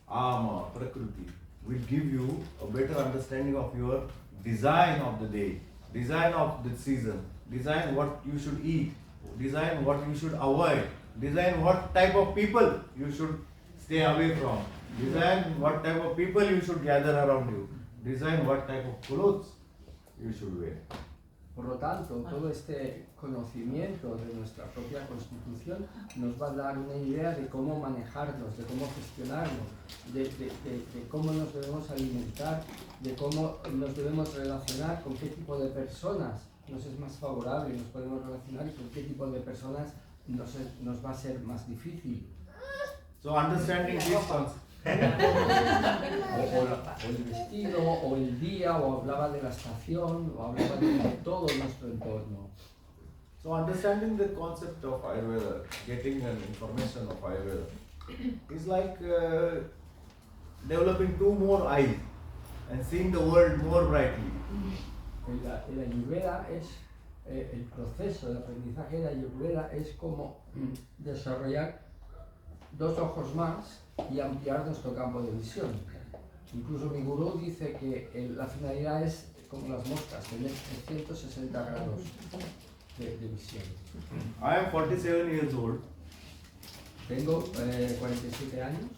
Ama, Prakruti will give you a better understanding of your design of the day, design of the season, design what you should eat, design what you should avoid, design what type of people you should stay away from, design what type of people you should gather around you, design what type of clothes you should wear. Por lo tanto, todo este conocimiento de nuestra propia constitución nos va a dar una idea de cómo manejarnos, de cómo gestionarnos, de cómo nos debemos alimentar, de cómo nos debemos relacionar, con qué tipo de personas nos es más favorable, nos podemos relacionar y con qué tipo de personas nos va a ser más difícil. So, understanding these concepts. O el vestido, o el día, o hablaba de la estación, o hablaba de todo nuestro entorno. So understanding the concept of Ayurveda, getting an information of Ayurveda, is like developing two more eyes and seeing the world more brightly. El Ayurveda es, el proceso de aprendizaje de Ayurveda es como desarrollar dos ojos más y ampliar nuestro campo de visión. Incluso mi gurú dice que la finalidad es como las moscas, tener 360 grados de visión. I am 47 years old. Tengo 47 años.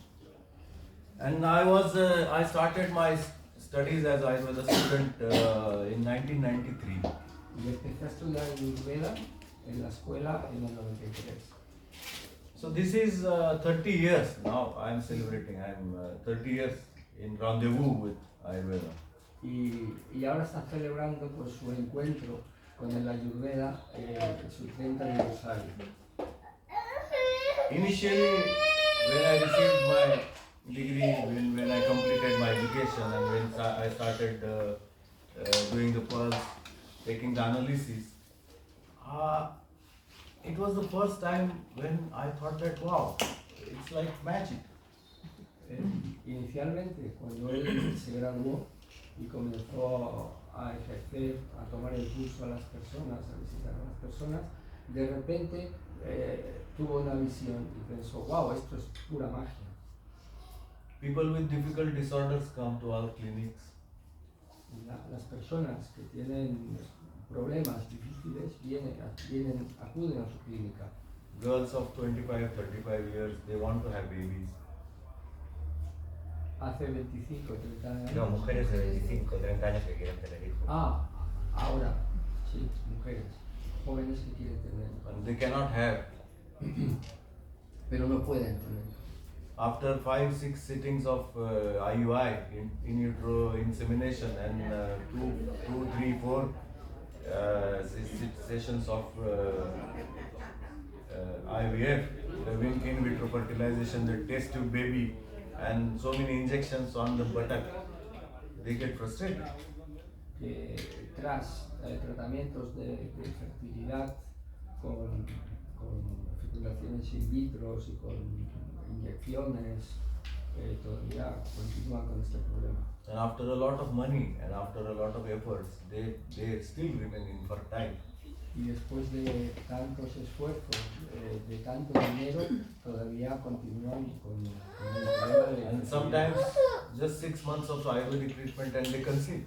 And I started my studies as Ayurveda student in 1993. Y empecé a estudiar Ayurveda en la escuela en el 93. So this is 30 years now I am celebrating. I am 30 years in rendezvous with Ayurveda. Y ahora está celebrando pues, su encuentro con el Ayurveda, su 30 aniversario. Initially, when I received my degree, when I completed my education and when I started doing the pulse, taking the analysis, it was the first time when I thought that, wow, it's like magic. Inicialmente, cuando él se graduó y comenzó a ejercer, a tomar el curso a las personas, a visitar a las personas, de repente tuvo una visión y pensó, wow, esto es pura magia. People with difficult disorders come to our clinics. Las personas que tienen problemas difíciles acuden a su clínica. Girls of 25, 35 years, they want to have babies. Hace 25, 30 años. No, mujeres de 25, 30 años que quieren tener hijos. Ahora, sí, mujeres, jóvenes que quieren tener. And they cannot have. Pero no pueden tener. After 5-6 sittings of IUI, in utero insemination, and 2, 3, 4 sessions of IVF, living in vitro fertilization, the test tube baby, and so many injections on the buttock, they get frustrated. Que tras tratamientos de fertilidad con fecundaciones in vitro y con inyecciones, todavía continúan con este problema. And after a lot of money and after a lot of efforts, they still remain infertile. Y después de tantos esfuerzos, de tanto dinero, todavía continúan con el problema de And sometimes just 6 months of Ayurvedic treatment and they conceive.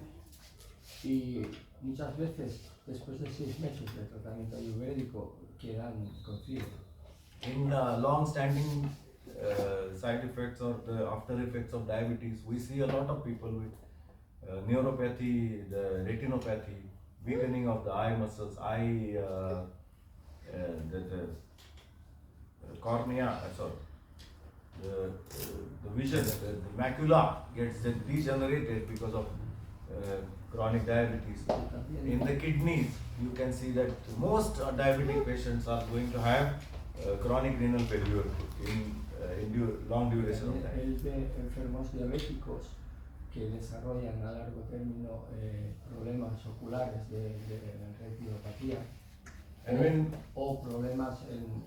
Y muchas veces, después de 6 meses de tratamiento ayurvédico, quedan concebidos. In long-standing side effects or the after effects of diabetes, we see a lot of people with neuropathy, the retinopathy, weakening of the eye muscles, the cornea, the vision, the macula gets degenerated because of chronic diabetes. In the kidneys, you can see that most diabetic patients are going to have chronic renal failure in long duration of time. Él ve enfermos diabéticos que desarrollan a largo término problemas oculares de retinopatía o problemas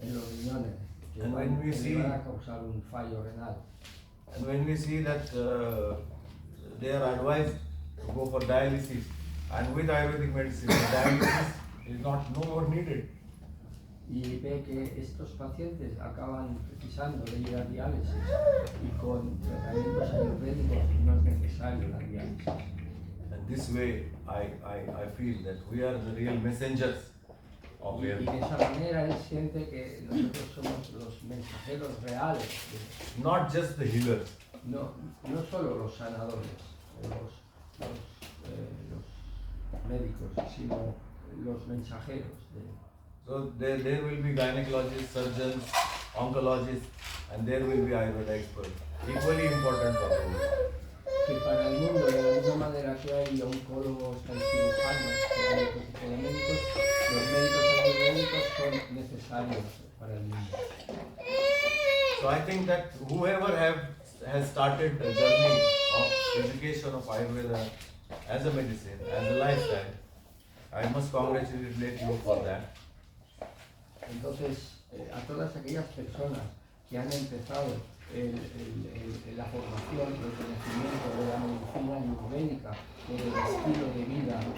en los riñones que van a causar un fallo renal. And when we see that they are advised to go for dialysis, and with Ayurvedic medicine, dialysis is no more needed. Y ve que estos pacientes acaban precisando de ir a diálisis y con tratamientos ayurvédicos no es necesario la diálisis. And this way, I feel that we are the real messengers of Y health. de esa manera él siente que nosotros somos los mensajeros reales, Not just the healers. no solo los sanadores, los médicos, sino los mensajeros. So there will be gynecologists, surgeons, oncologists, and there will be Ayurveda experts. Equally important for the world. Que para el mundo, de la misma manera que hay oncólogos, hay cirujanos, que hay otro tipo de médicos, los médicos ayurvédicos son necesarios para el mundo. So I think that whoever has started the journey of education of Ayurveda as a medicine, as a lifestyle, I must congratulate you for that. Entonces, a todas aquellas personas que han empezado la formación, el conocimiento de la medicina ayurvédica, del estilo de vida a las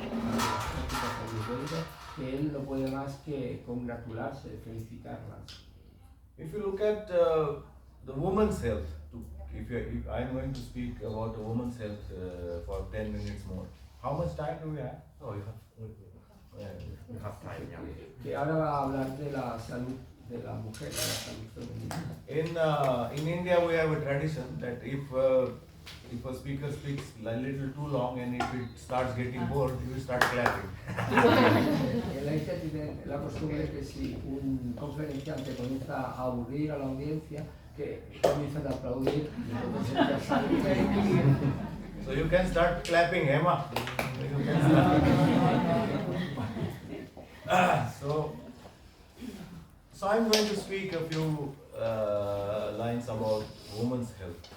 prácticas ayurvédicas, que él no puede más que congratularse, felicitarlas. If you look at the woman's health, if I'm going to speak about the woman's health for 10 minutes more, how much time do we have? Oh, you have time, yeah. Que ahora va a hablar de la salud de la mujer, de la salud femenina. In India, we have a tradition that if a speaker speaks a little too long and if it starts getting bored, you start clapping. En la India tienen la costumbre que si un conferenciante comienza a aburrir a la audiencia, que comienzan a aplaudir y entonces ya sale. So you can start clapping, Emma. You can start. So I'm going to speak a few lines about women's health.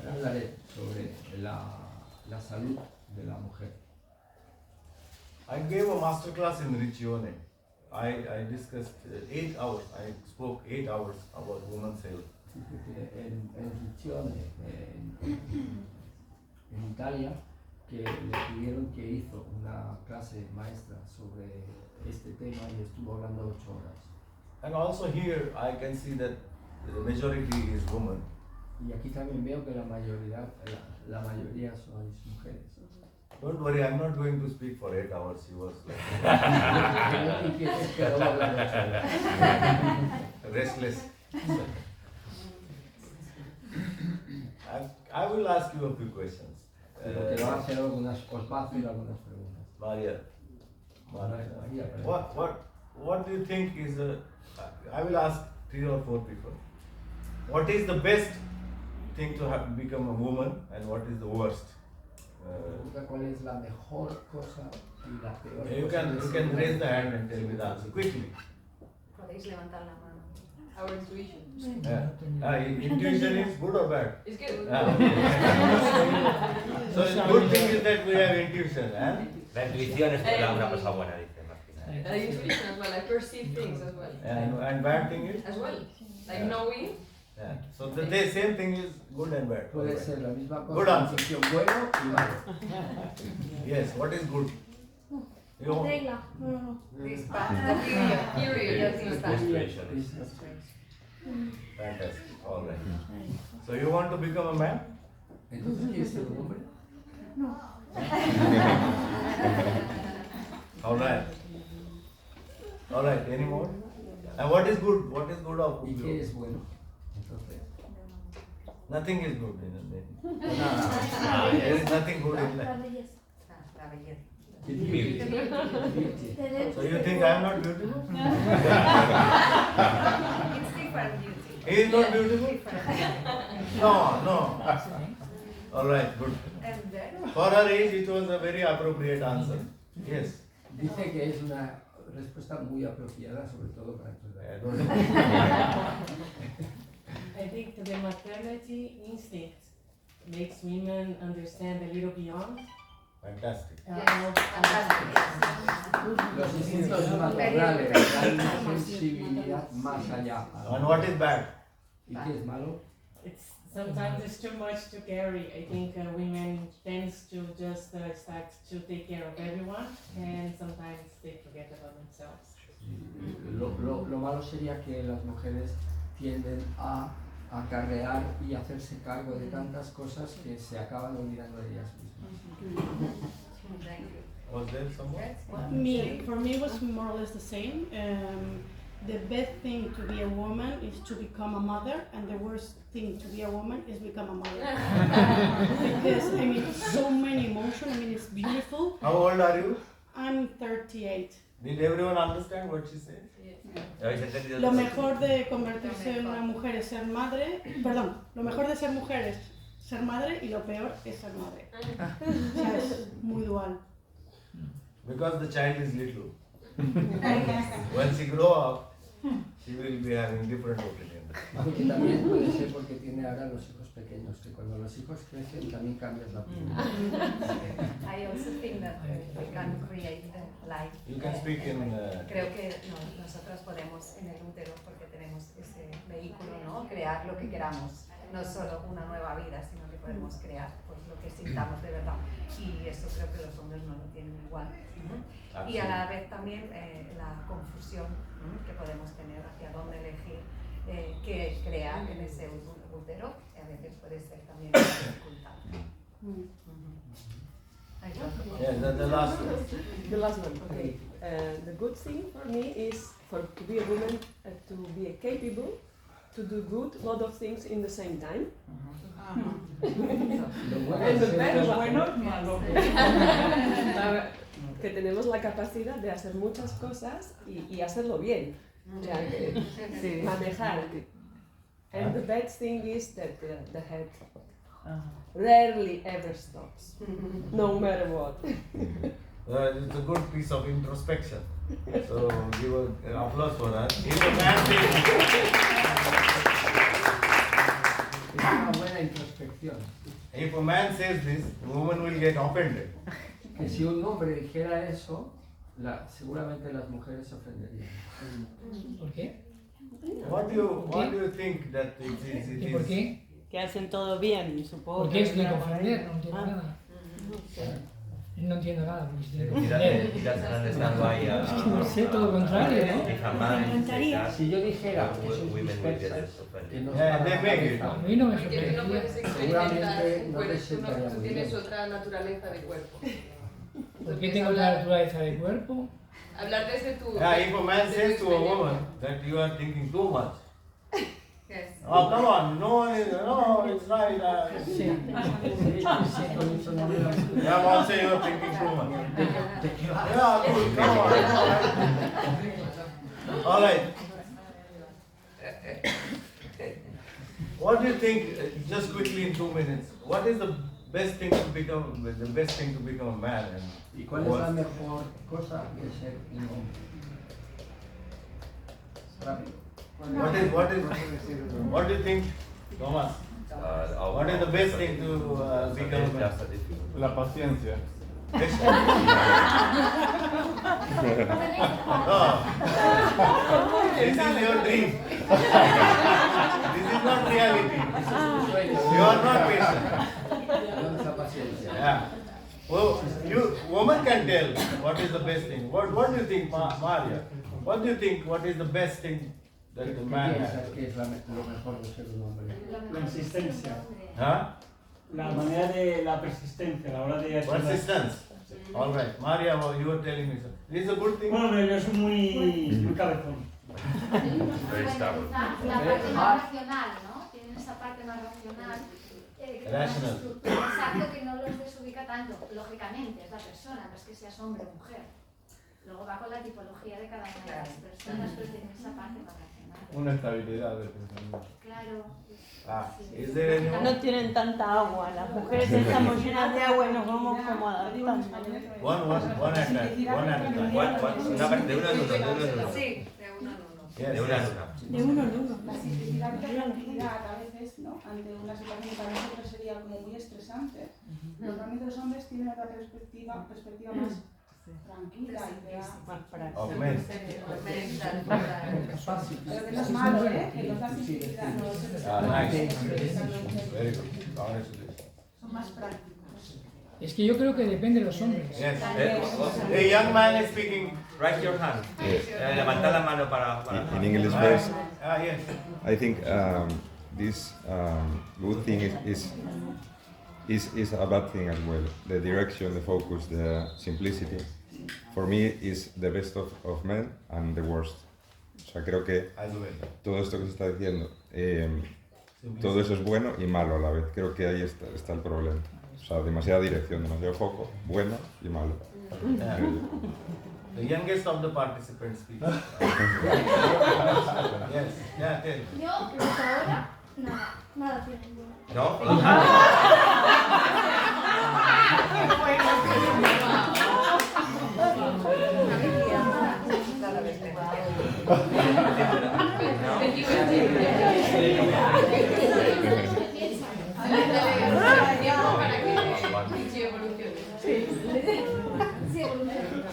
Hablaré sobre la salud de la mujer. I gave a masterclass in Riccione. I discussed 8 hours. I spoke 8 hours about women's health. En Riccione, en Italia, que le pidieron que hizo una clase maestra sobre este tema y estuvo hablando 8 horas. And also here I can see that the majority is women. Y aquí también veo que la mayoría sois mujeres. Don't worry, I'm not going to speak for 8 hours. She was like restless. I will ask you a few questions. Lo que va a hacer os va a hacer algunas preguntas. Maria, María, what do you think is I will ask 3 or 4 people. What is the best thing to have become a woman and what is the worst? Pregunta cuál es la mejor cosa Y la peor You cosa can es raise the hand and tell me the answer quickly. Podéis levantar la mano. Our intuition. Intuition is good or bad? It's good. So the good thing is that we have intuition. La intuición es una cosa buena, dice Martina. Intuition as well. I perceive things as well. And bad thing is? As well. Like knowing. Yeah. So the same thing is good and bad. Puede ser la misma Good cosa, answer. intuición bueno y malo. Yes, what is good? You Regla. No. Dispara. Period. Menstruation is- fantastic. All right. So you want to become a man? Entonces, ¿quieres ser un hombre? All right. All right. Any more? And what is good? What is good of ¿Y qué you? es bueno? Entonces, Nothing is good in it. nada. There is nothing good in La life. belleza. La belleza. Beauty. So you think I am not beautiful? It's different beauty. He is not beautiful? No. All right, good. And then, For her age, it was a very appropriate answer. Yes. Dice que es una respuesta muy apropiada, sobre todo para tu edad. I don't know. I think the maternity instinct makes women understand a little beyond. Fantastic. Los instintos naturales dan una sensibilidad más allá. And what is bad? ¿Y qué es malo? It's sometimes it's too much to carry. I think women tends to just start to take care of everyone, and sometimes they forget about themselves. Lo malo sería que las mujeres tienden a acarrear y hacerse cargo de tantas cosas que se acaban olvidando de ellas mismas. Was there someone? For me, it was more or less the same. The best thing to be a woman is to become a mother, and the worst thing to be a woman is become a mother. Because I mean, so many emotions. I mean, it's beautiful. How old are you? I'm 38. Did everyone understand what she said? ¿Habéis entendido? Lo mejor de convertirse en una mujer es ser madre. Perdón, lo mejor de ser mujer es ser madre y lo peor es ser madre. O sea, es muy dual. Because the child is little. When she grow up, she will be having different opinions. Aunque también puede ser porque tiene ahora los hijos pequeños, que cuando los hijos crecen también cambias la opinión. I also think that we can create the life. You can speak in. Creo que nosotros podemos en el útero, porque tenemos ese vehículo, ¿no? Crear lo que queramos. No solo una nueva vida, sino que podemos crear pues, lo que sintamos de verdad. Y eso creo que los hombres no lo tienen igual. Y a la vez también la confusión que podemos tener hacia dónde elegir qué crear en ese útero, que a veces puede ser también una dificultad. Yeah, the last one. The last one, okay. The good thing for me is to be a woman, to be capable to do good lot of things in the same time. And the bad one, que tenemos la capacidad de hacer muchas cosas y hacerlo bien. O sea, que manejar. And the bad thing is that the head rarely ever stops, no matter what. It's a good piece of introspection. So give an applause for that. If a man Es una buena introspección. if a man says this, the woman will get offended. Que si un hombre dijera eso, seguramente las mujeres se ofenderían. ¿Por qué? What do you think that it ¿Y por is? qué? Que hacen todo bien, supongo. ¿Por qué explica ofender? No entiendo Ah. nada. No entiendo nada, porque si tiene que Quizás ofender. están estando ahí a... No sé, todo lo contrario, ¿no? encantaría. Si yo dijera que sois Women will get dispersas, que no os Yeah, para they la make it. A cabeza, mí no me Porque tú no puedes sorprendería. experimentar, Seguramente no te tú sentaría muy tienes bien. otra naturaleza de cuerpo. ¿Por qué tengo otra naturaleza de cuerpo? Hablar desde tu... Yeah, if a man says to a woman that you are thinking too much, Yes. oh come on, no, it's right. Sí, con eso no me lo- Yeah, mom say you are thinking too much. ¿De qué va? Yeah, good, come on. All right. What do you think, just quickly in 2 minutes, what is the best thing to become a man. ¿Y cuál es la mejor cosa de ser un hombre? Rápido. What do you think, Thomas? What is the best thing to become a man? La paciencia. No. This is your dream. This is not reality. You are not patient. Yeah. Well, woman can tell what is the best thing. What do you think, Maria? What do you think? What is the best thing that the man has? ¿Qué es lo mejor de ser un hombre? La insistencia. Huh? La manera de la persistencia, la hora de hacer Persistence. All right, Maria, you were telling me something. This is a good thing. Bueno, pero yo soy muy cabezón. La parte más racional, ¿no? Tienen esa parte más racional. Rational. Exacto, que no los desubica tanto. Lógicamente, es la persona, no es que seas hombre o mujer. Luego va con la tipología de cada una de las personas, pero tienen esa parte más racional. Una estabilidad del pensamiento. Claro. Is there anyone? No tienen tanta agua, las mujeres estamos llenas de agua y nos vamos como adaptando. One at a time. Una parte de uno en uno. Sí, de uno en uno. Yes, De una en yes. una. De uno en uno. La simplicidad y la tranquilidad a veces, ¿no? Ante una situación que para nosotros sería como muy estresante. Normalmente los hombres tienen otra perspectiva más tranquila y te da Más práctica. Of men. Pero que no es malo, ¿eh? Que nos da simplicidad, no Nice. Very good. Congratulations. son más prácticos. Es que yo creo que depende de los hombres. Yes. The young man is speaking. Raise your hand. Yes. Levantad la mano para. In English first, Yes. I think this good thing is a bad thing as well. The direction, the focus, the simplicity, for me is the best of men and the worst. O sea, creo que todo esto que se está diciendo, todo eso es bueno y malo a la vez. Creo que ahí está el problema. O sea, demasiada dirección, demasiado foco, bueno y malo. Yeah. The youngest of the participants speaks. Yes. Yeah, tell. Yo, hasta ahora, nada tiene. ¿No?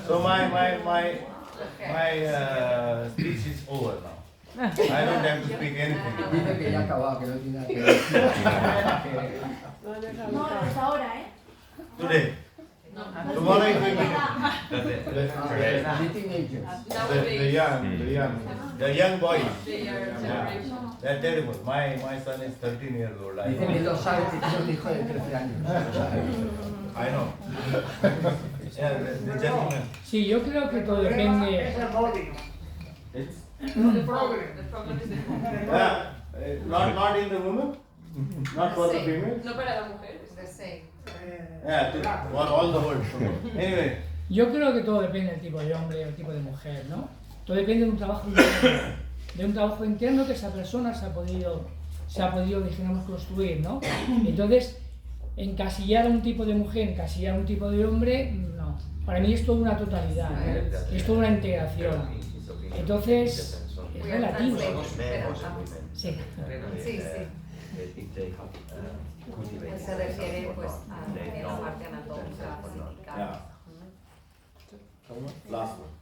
So my speech is over now. I don't have to speak anything. Dice que ya ha acabado, que no tiene nada que ver. No, hasta ahora, ¿eh? Today. Tomorrow it will be The teenagers. the young boys. Yeah. They're terrible. My son is 13 years old. I Dice que know. no sabe que tiene un hijo de 13 años. I know. Yeah, the gentleman. Sí, yo creo que todo depende. It's The problem is the not in the woman, not for the female. No para la mujer. It's the same. Yeah, for all the world. Anyway. Yo creo que todo depende del tipo de hombre o el tipo de mujer, ¿no? Todo depende de un trabajo interno, que esa persona se ha podido, digamos, construir, ¿no? Entonces, encasillar a un tipo de mujer, encasillar a un tipo de hombre, no. Para mí es toda una totalidad, ¿no? Es toda una integración. Entonces, es relativo. Sí. Sí, sí. Se refiere pues a la parte anatómica, física. Last one.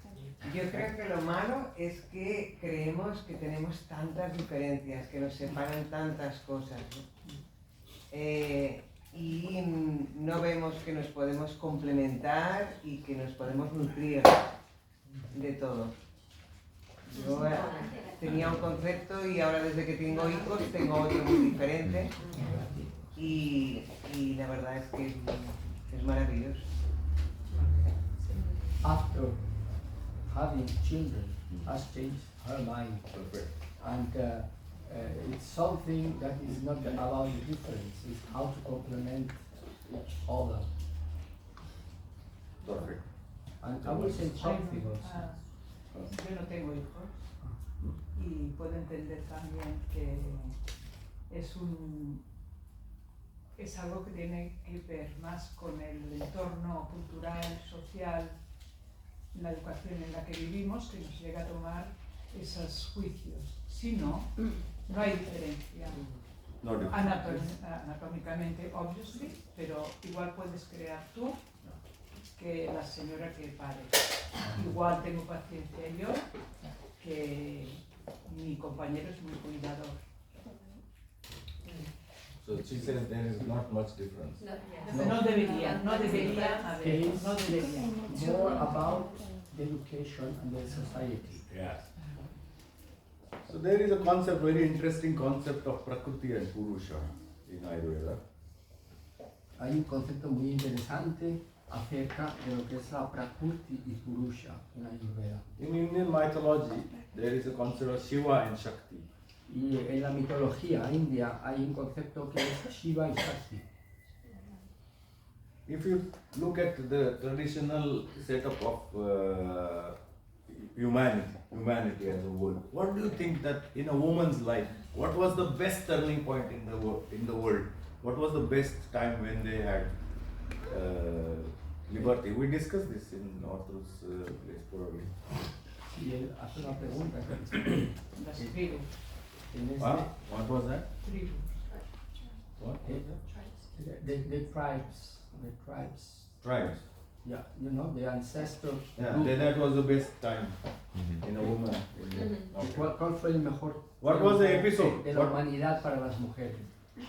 Yo creo que lo malo es que creemos que tenemos tantas diferencias, que nos separan tantas cosas, ¿no? Y no vemos que nos podemos complementar y que nos podemos nutrir de todo. Yo tenía un concepto y ahora desde que tengo hijos tengo otro muy diferente y la verdad es que es maravilloso. After having children has changed her mind. And it's something that is not about the difference, it's how to complement each other. And I will say something also. Yo no tengo hijos y puedo entender también que es es algo que tiene que ver más con el entorno cultural, social, la educación en la que vivimos, que nos llega a tomar esos juicios. Si no, no hay diferencia. No difference. Anatómicamente, obviously, pero igual puedes crear tú que la señora que pare. Igual tengo paciencia yo que mi compañero es muy cuidador. So she says there is not much difference. No debería haber, It's no debería. more about the education and the society. Yes. So there is a concept, very interesting concept of Prakriti and Purusha in Ayurveda. Hay un concepto muy interesante acerca de lo que es la Prakriti y Purusha en Ayurveda. In Indian mythology, there is a concept of Shiva and Shakti. Y en la mitología india hay un concepto que es Shiva y Shakti. If you look at the traditional setup of humanity as a whole, what do you think that in a woman's life, what was the best turning point in the world? What was the best time when they had liberty? We discussed this in Arthur's place probably. Y él hace una pregunta Las tribus. What was that? Tribus. What? The tribes. Tribes. Yeah, you know, the ancestors. Yeah, that was the best time in a woman. Okay. ¿Cuál fue el mejor What was the episode? de la humanidad para las mujeres?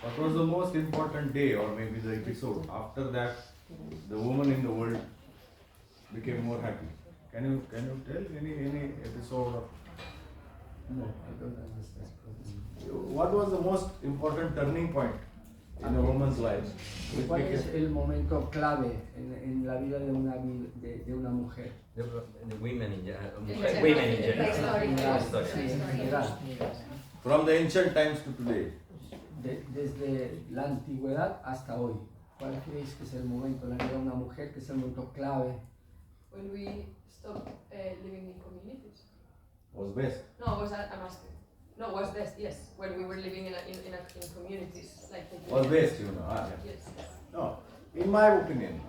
What was the most important day or maybe the episode? After that, the woman in the world became more happy. Can you tell any episode of? No, I don't understand. What was the most important turning point in a woman's life? ¿Cuál es el momento clave en la vida de una mujer? The women in general. From the ancient times to today. Desde la antigüedad hasta hoy. ¿Cuál creéis que es el momento en la vida de una mujer que es el momento clave? When we stopped living in communities. Was best. No, was I'm asking. No, was best, yes. When we were living in communities like the Was best, you know. Yeah. Yes. No, in my opinion,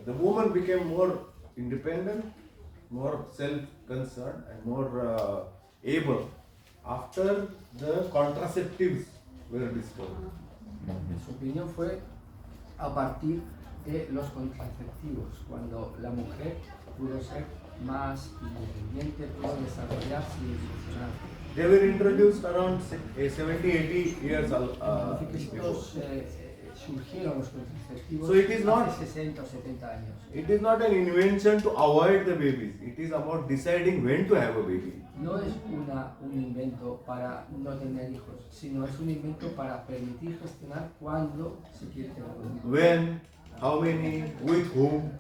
the woman became more independent, more self-concerned, and more able after the contraceptives were discovered. En su opinión fue a partir de los contraceptivos, cuando la mujer pudo ser más independiente, pudo desarrollarse y funcionar. They were introduced around 70-80 years before. Surgieron los contraceptivos So it is not, hace 60 o 70 años. It is not an invention to avoid the babies. It is about deciding when to have a baby. No es un invento para no tener hijos, sino es un invento para permitir gestionar cuándo se quiere tener un hijo. When, how many, with whom.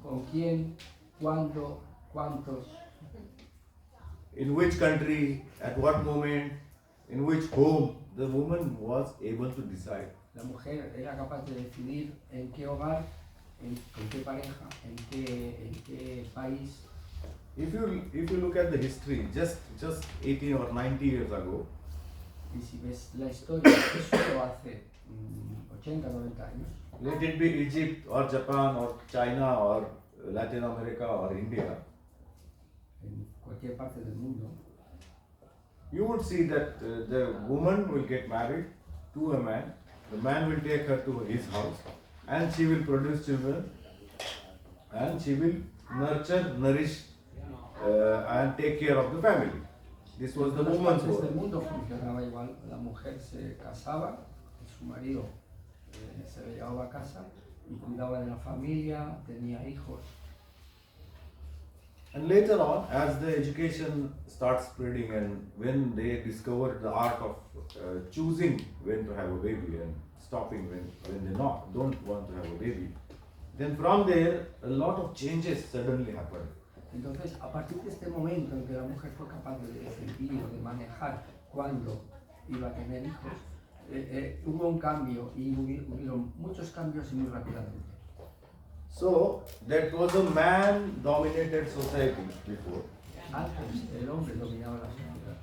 Con quién, cuándo, cuántos. In which country, at what moment, in which home, the woman was able to decide. La mujer era capaz de decidir en qué hogar, con qué pareja, en qué país. If you look at the history, just 80 or 90 years ago, y si ves la historia, eso hace 80, 90 años. Let it be Egypt or Japan or China or Latin America or India. En cualquier parte del mundo. You would see that the woman will get married to a man. The man will take her to his house, and she will produce children, and she will nurture, nourish, and take care of the family. This was the woman's role. En el mundo funcionaba igual. La mujer se casaba, su marido se le llevaba a casa y cuidaba de la familia, tenía hijos. And later on, as the education starts spreading, and when they discovered the art of choosing when to have a baby and stopping when they don't want to have a baby, then from there a lot of changes suddenly happened. Entonces, a partir de este momento en que la mujer fue capaz de decidir o de manejar cuándo iba a tener hijos, hubo un cambio y hubieron muchos cambios y muy rápidamente. So that was a man-dominated society before. Antes el hombre dominaba la sociedad.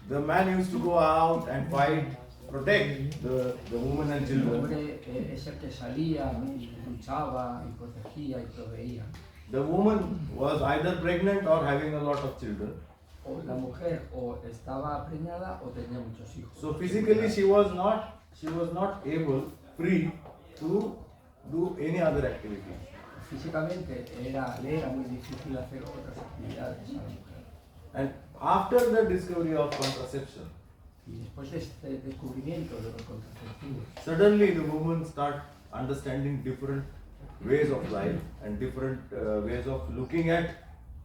The man used to go out and fight protect the women and El children. hombre es el que salía y luchaba y protegía y proveía. The woman was either pregnant or having a lot of children. O la mujer o estaba preñada o tenía muchos hijos. So physically she was not able, free to do any other activity. Físicamente le era muy difícil hacer otras actividades a la mujer. And after the discovery of contraception, Y después de este descubrimiento de los contraceptivos, suddenly the woman start understanding different ways of life and different ways of looking at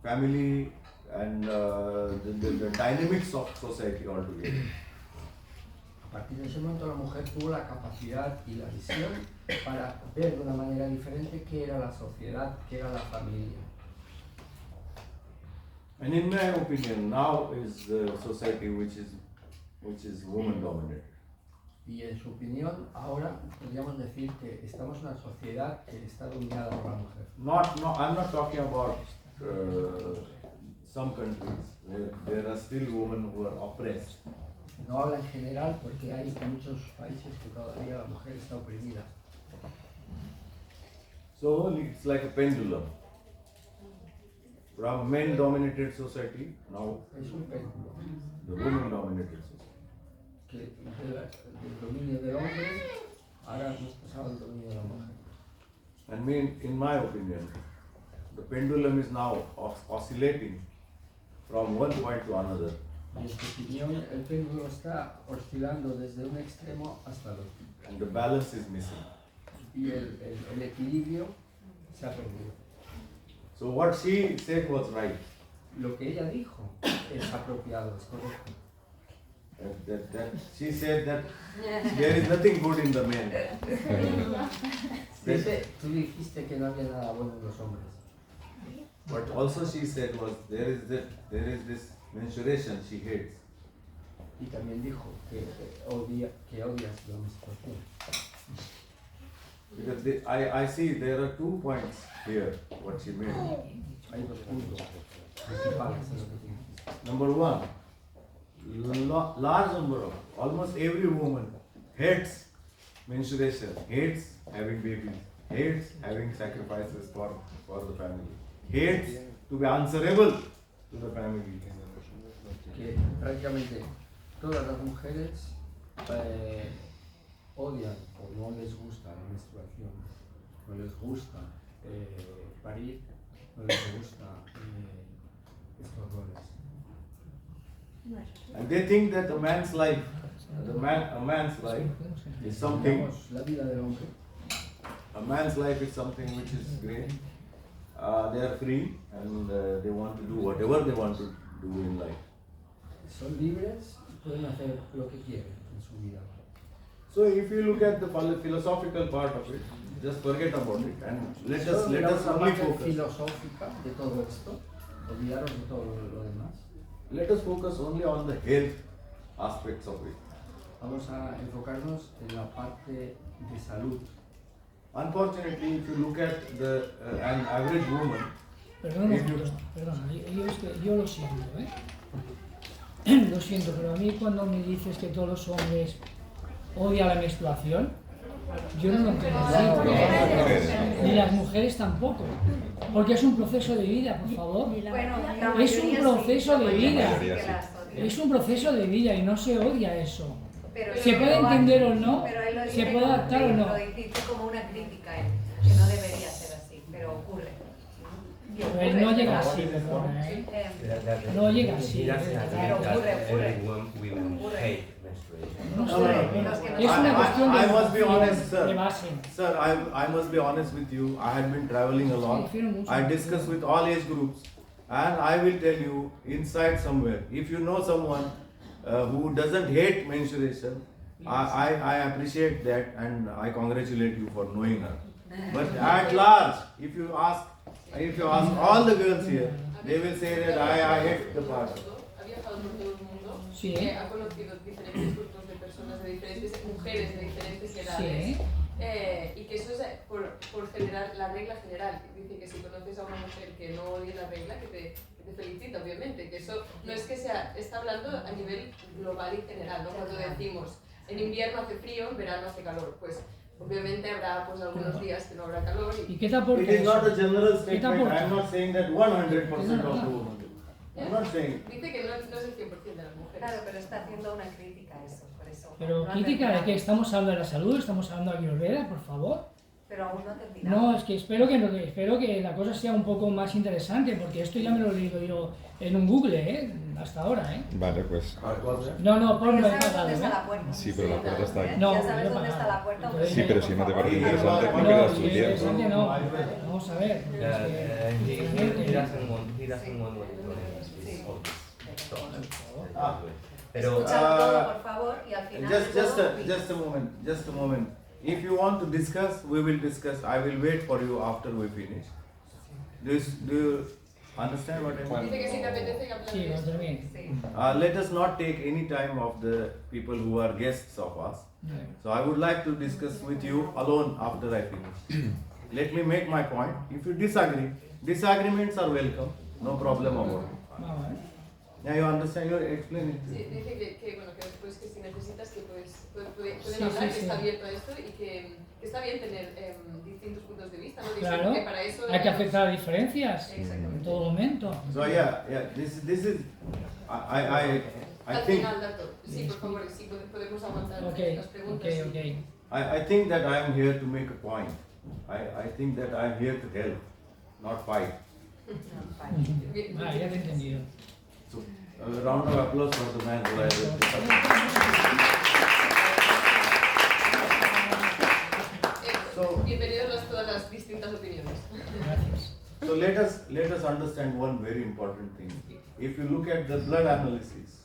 family and the dynamics of society altogether. a partir de ese momento la mujer tuvo la capacidad y la visión para ver de una manera diferente qué era la sociedad, qué era la familia. And in my opinion, now is the society which is woman dominated. Y en su opinión, ahora podríamos decir que estamos en una sociedad que está dominada por la mujer. I'm not talking about some countries where there are still women who are oppressed. No habla en general porque hay muchos países que todavía la mujer está oprimida. So it's like a pendulum. From men-dominated society, now Es un péndulo the women-dominated society. que del dominio del hombre ahora hemos pasado al dominio de la mujer. And in my opinion, the pendulum is now oscillating from one point to another. Y en su opinión, el péndulo está oscilando desde un extremo hasta el otro. And the balance is missing. Y el equilibrio se ha perdido. So what she said was right. Lo que ella dijo es apropiado, es correcto. That she said that there is nothing good in the men. Tú dijiste que no había nada bueno en los hombres. But also she said was there is this menstruation she hates. Y también dijo que odias la menstruación. Because I see there are 2 points here what she made. Hay dos puntos principales en lo que tú dijiste. Number one, large number of almost every woman hates menstruation, hates having babies, hates having sacrifices for the family, hates to be answerable to the family. Que prácticamente todas las mujeres odian o no les gusta la menstruación, no les gusta parir, no les gusta estos roles. And they think that a man's life is something. La vida del hombre. A man's life is something which is great. They are free and they want to do whatever they want to do in life. Son libres y pueden hacer lo que quieren en su vida. So if you look at the philosophical part of it, just forget about it and let us only focus. Filosófica de todo esto, olvidaros de todo lo demás. Let us focus only on the health aspects of it. Vamos a enfocarnos en la parte de salud. Unfortunately, if you look at an average woman, Perdona, yo lo siento, Lo siento, pero a mí cuando me dices que todos los hombres odian la menstruación, yo no lo entiendo así. Ni las mujeres tampoco. Porque es un proceso de vida, por favor. Es un proceso de vida. Es un proceso de vida y no se odia eso. Se puede entender o no, se puede adaptar o no. Lo dice como una crítica, que no debería ser así, pero ocurre. Pero no llega así, perdona, No llega así. Pero ocurre. No sé, es una cuestión I must be honest, de sir. base. Sir, I must be honest with you. I had been traveling a lot. I discussed with all age groups, and I will tell you inside somewhere. If you know someone who doesn't hate menstruation, I appreciate that and I congratulate you for knowing her. But at large, if you ask all the girls here, they will say that I hate the part. Ha viajado por todo el mundo, Sí. Ha conocido diferentes grupos de personas, de diferentes mujeres, de diferentes edades. Sí. Y que eso es por generar la regla general. Dice que si conoces a una mujer que no odia la regla, que te felicita, obviamente. Que eso no es que sea, está hablando a nivel global y general, ¿no? Cuando decimos en invierno hace frío, en verano hace calor. Pues obviamente habrá pues algunos días que no habrá calor. ¿Y qué te aporta It is eso? not a general ¿Qué te statement. aporta? I am not saying that 100% of the women do. I'm not saying. Dice que no es el 100% de las mujeres. Claro, pero está haciendo una crítica a eso, por eso. Pero No crítica de terminamos. que estamos hablando de la salud, estamos hablando de Ayurveda, por favor. Pero aún no terminamos. No, es que espero que la cosa sea un poco más interesante, porque esto ya me lo he leído yo en un Google, hasta ahora, Vale, pues. No, ponlo Ya en sabes pagado, dónde está la puerta. Sí, pero la puerta está aquí. No, Ya sabes yo dónde está pagado. la puerta. Entonces, Sí, pero si no te parece no, interesante, no no, pierdas si tu es tiempo. interesante no. Vamos a ver. Escuchar todo, por favor, y al final. Just a moment. If you want to discuss, we will discuss. I will wait for you after we finish. Do you understand what I Dice que si mean? te apetece que hablemos Sí, de no esto. termine. Let us not take any time of the people who are guests of us. So I would like to discuss with you alone after I finish. Let me make my point. If you disagree, disagreements are welcome. No problem about it. Yeah, you understand? You explain it. Sí, dice que bueno, que después que si necesitas que pueden Sí, hablar, sí, que está sí. abierto a esto y que está bien tener distintos puntos de vista, ¿no? Dice Claro, que para eso hay que aceptar diferencias Exactamente. en todo momento. So yeah, this is. I Al think. final, Dato, sí, por favor, sí, podemos aguantar Okay, las preguntas. okay. I think that I am here to make a point. I think that I am here to help, not fight. Ah, ya te he entendido. So, a round of applause for the man who has Bienvenidos a todas las distintas opiniones. So let us understand one very important thing. If you look at the blood analysis,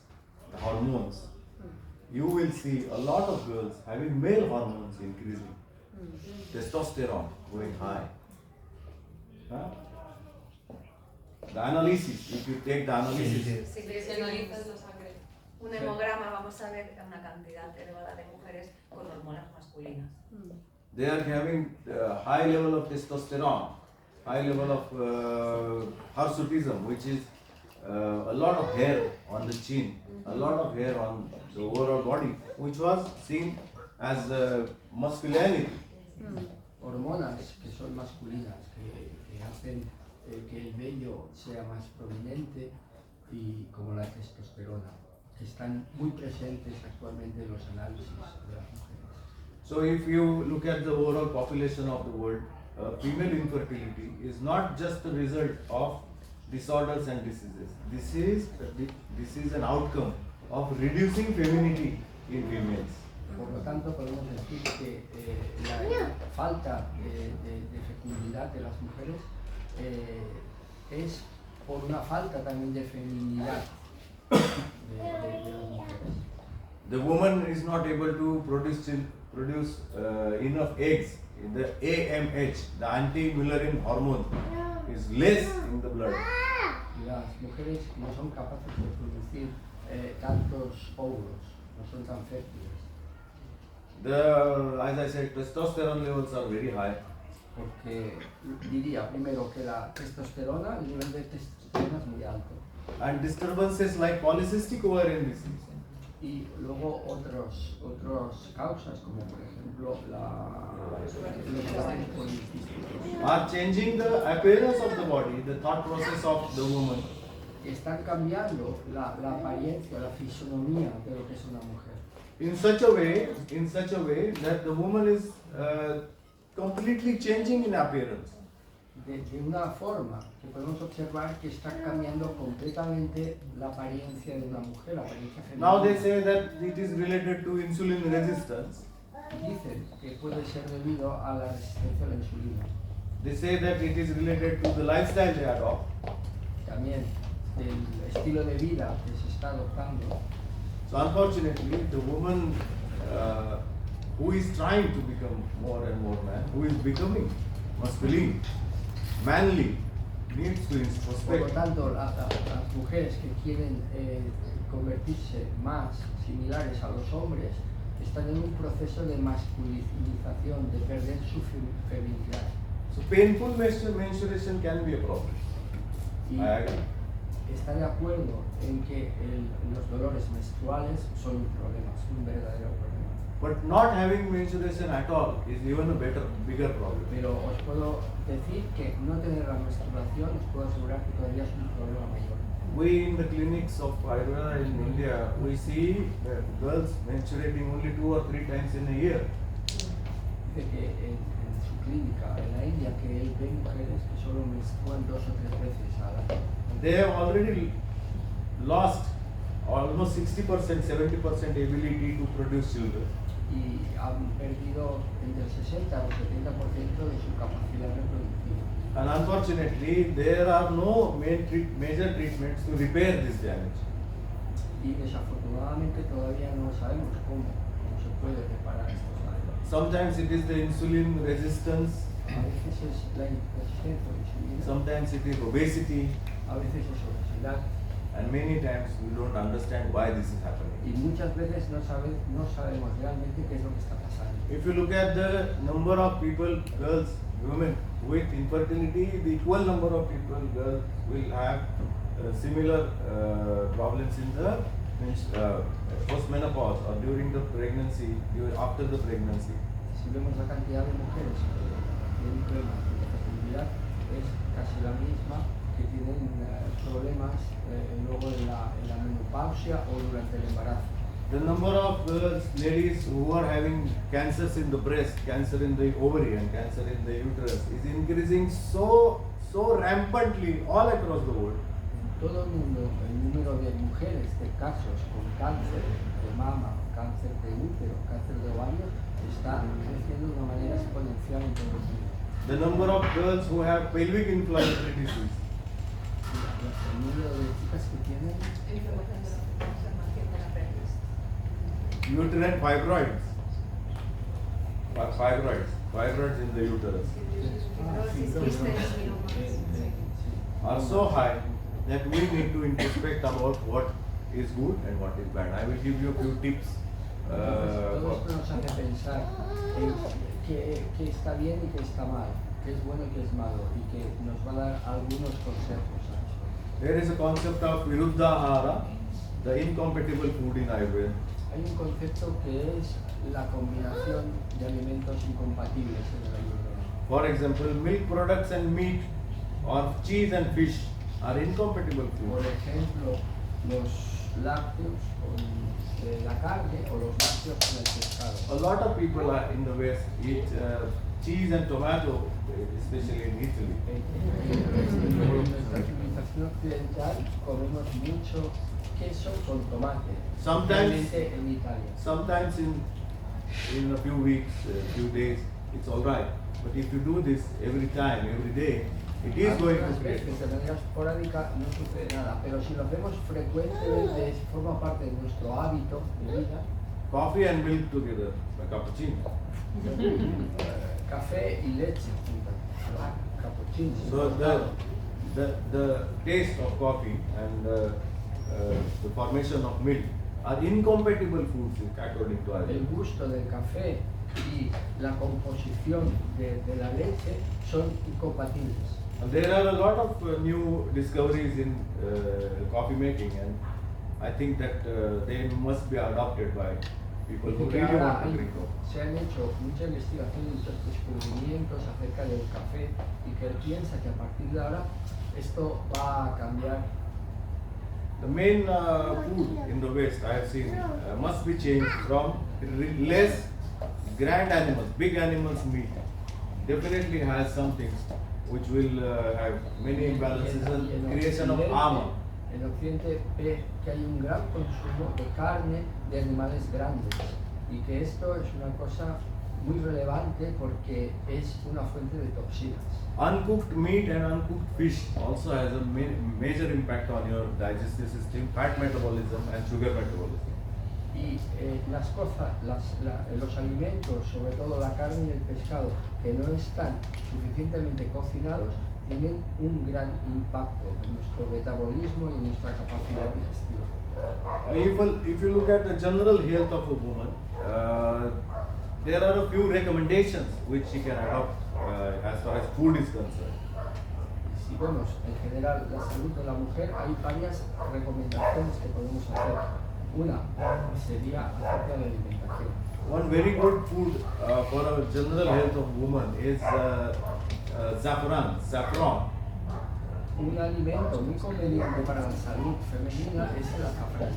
the hormones, you will see a lot of girls having male hormones increasing, testosterone going high. Huh? The analysis, if you take the analysis, Si analizas la sangre, un hemograma, vamos a ver una cantidad elevada de mujeres con hormonas masculinas. they are having high level of testosterone, high level of hirsutism, which is a lot of hair on the chin, a lot of hair on the overall body, which was seen as masculinity. Hormonas que son masculinas, que hacen que el vello sea más prominente y como la testosterona, que están muy presentes actualmente en los análisis de las mujeres. So if you look at the overall population of the world, female infertility is not just the result of disorders and diseases. This is an outcome of reducing femininity in females. Por lo tanto, podemos decir que la falta de fecundidad de las mujeres es por una falta también de feminidad de las mujeres. The woman is not able to produce enough eggs. The AMH, the anti-Müllerian hormone, is less in the blood. Las mujeres no son capaces de producir tantos óvulos, no son tan fértiles. As I said, testosterone levels are very high. Porque diría primero que la testosterona, el nivel de testosterona es muy alto. And disturbances like polycystic ovarian disease. Y luego otras causas, como por ejemplo los ovarios poliquísticos. Are changing the appearance of the body, the thought process of the woman. Están cambiando la apariencia, la fisonomía de lo que es una mujer. In such a way that the woman is completely changing in appearance. De una forma que podemos observar que está cambiando completamente la apariencia de una mujer, la apariencia femenina. Now they say that it is related to insulin resistance. Dicen que puede ser debido a la resistencia a la insulina. They say that it is related to the lifestyle they adopt. También del estilo de vida que se está adoptando. So unfortunately, the woman who is trying to become more and more man, who is becoming masculine, manly, needs to Por lo introspect. tanto, las mujeres que quieren convertirse más similares a los hombres están en un proceso de masculinización, de perder su feminidad. So painful menstruation can be a problem. Y I agree. está de acuerdo en que los dolores menstruales son un problema, son un verdadero problema. But not having menstruation at all is even a bigger problem. Pero os puedo decir que no tener la menstruación, os puedo asegurar que todavía es un problema mayor. We in the clinics of Ayurveda in India, we see girls menstruating only 2 or 3 times in a year. Dice que en su clínica en la India que él ve mujeres que solo menstruan 2 o 3 veces al año. They have already lost almost 60%, 70% ability to produce children. Y han perdido entre el 60 o 70% de su capacidad reproductiva. And unfortunately, there are no major treatments to repair this damage. Y desafortunadamente todavía no sabemos cómo se puede reparar estos daños. Sometimes it is the insulin resistance. A veces es la resistencia a la insulina. Sometimes it is obesity. A veces es obesidad. And many times we don't understand why this is happening. Y muchas veces no sabemos realmente qué es lo que está pasando. If you look at the number of people, girls, women with infertility, the equal number of people, girls, will have similar problems in the postmenopause or during the pregnancy, after the pregnancy. Si vemos la cantidad de mujeres que tienen problemas de fertilidad, es casi la misma que tienen problemas luego en la menopausia o durante el embarazo. The number of ladies who are having cancers in the breast, cancer in the ovary and cancer in the uterus is increasing so rampantly all across the world. En todo el mundo, el número de mujeres de casos con cáncer de mama, cáncer de útero, cáncer de ovario está creciendo de una manera exponencial en todo el mundo. The number of girls who have pelvic inflammatory disease. El número de chicas que tienen uterine fibroids in the uterus are so high that we need to introspect about what is good and what is bad. I will give you a few tips. Todo esto nos hace pensar en qué está bien y qué está mal, qué es bueno y qué es malo, y que nos va a dar algunos consejos. There is a concept of viruddha ahara, the incompatible food in Ayurveda. Hay un concepto que es la combinación de alimentos incompatibles en el Ayurveda. For example, milk products and meat or cheese and fish are incompatible Por foods. ejemplo, los lácteos con la carne o los lácteos con el pescado. A lot of people are in the West eat cheese and tomato, especially in Italy. En nuestra civilización occidental comemos mucho queso con tomate, especialmente en Italia. Sometimes in a few weeks, few days, it's all right. But if you do this every time, every day, it is going to Algunas create. veces de manera esporádica no sucede nada, pero si lo hacemos frecuentemente, forma parte de nuestro hábito de vida. Coffee and milk together, a cappuccino. Café y leche juntas, cappuccino. So the taste of coffee and the formation of milk are incompatible foods according to El Ayurveda. gusto del café y la composición de la leche son incompatibles. And there are a lot of new discoveries in coffee making, and I think that they must be adopted by people who Dice que really ahora want to drink coffee. se han hecho muchas investigaciones, muchos descubrimientos acerca del café y que él piensa que a partir de ahora esto va a cambiar. The main food in the West I have seen must be changed from less grand animals, big animals meat. Definitely has some things which will have many imbalances and creation of armor. En Occidente ve que hay un gran consumo de carne de animales grandes y que esto es una cosa muy relevante porque es una fuente de toxinas. Uncooked meat and uncooked fish also has a major impact on your digestive system, fat metabolism and sugar metabolism. Y los alimentos, sobre todo la carne y el pescado, que no están suficientemente cocinados, tienen un gran impacto en nuestro metabolismo y en nuestra capacidad digestiva. If you look at the general health of a woman, there are a few recommendations which she can adopt as far as food is concerned. Si vemos en general la salud de la mujer, hay varias recomendaciones que podemos hacer. Una sería acerca de la alimentación. one very good food for our general health of women is saffron. Un alimento muy conveniente para la salud femenina es el azafrán.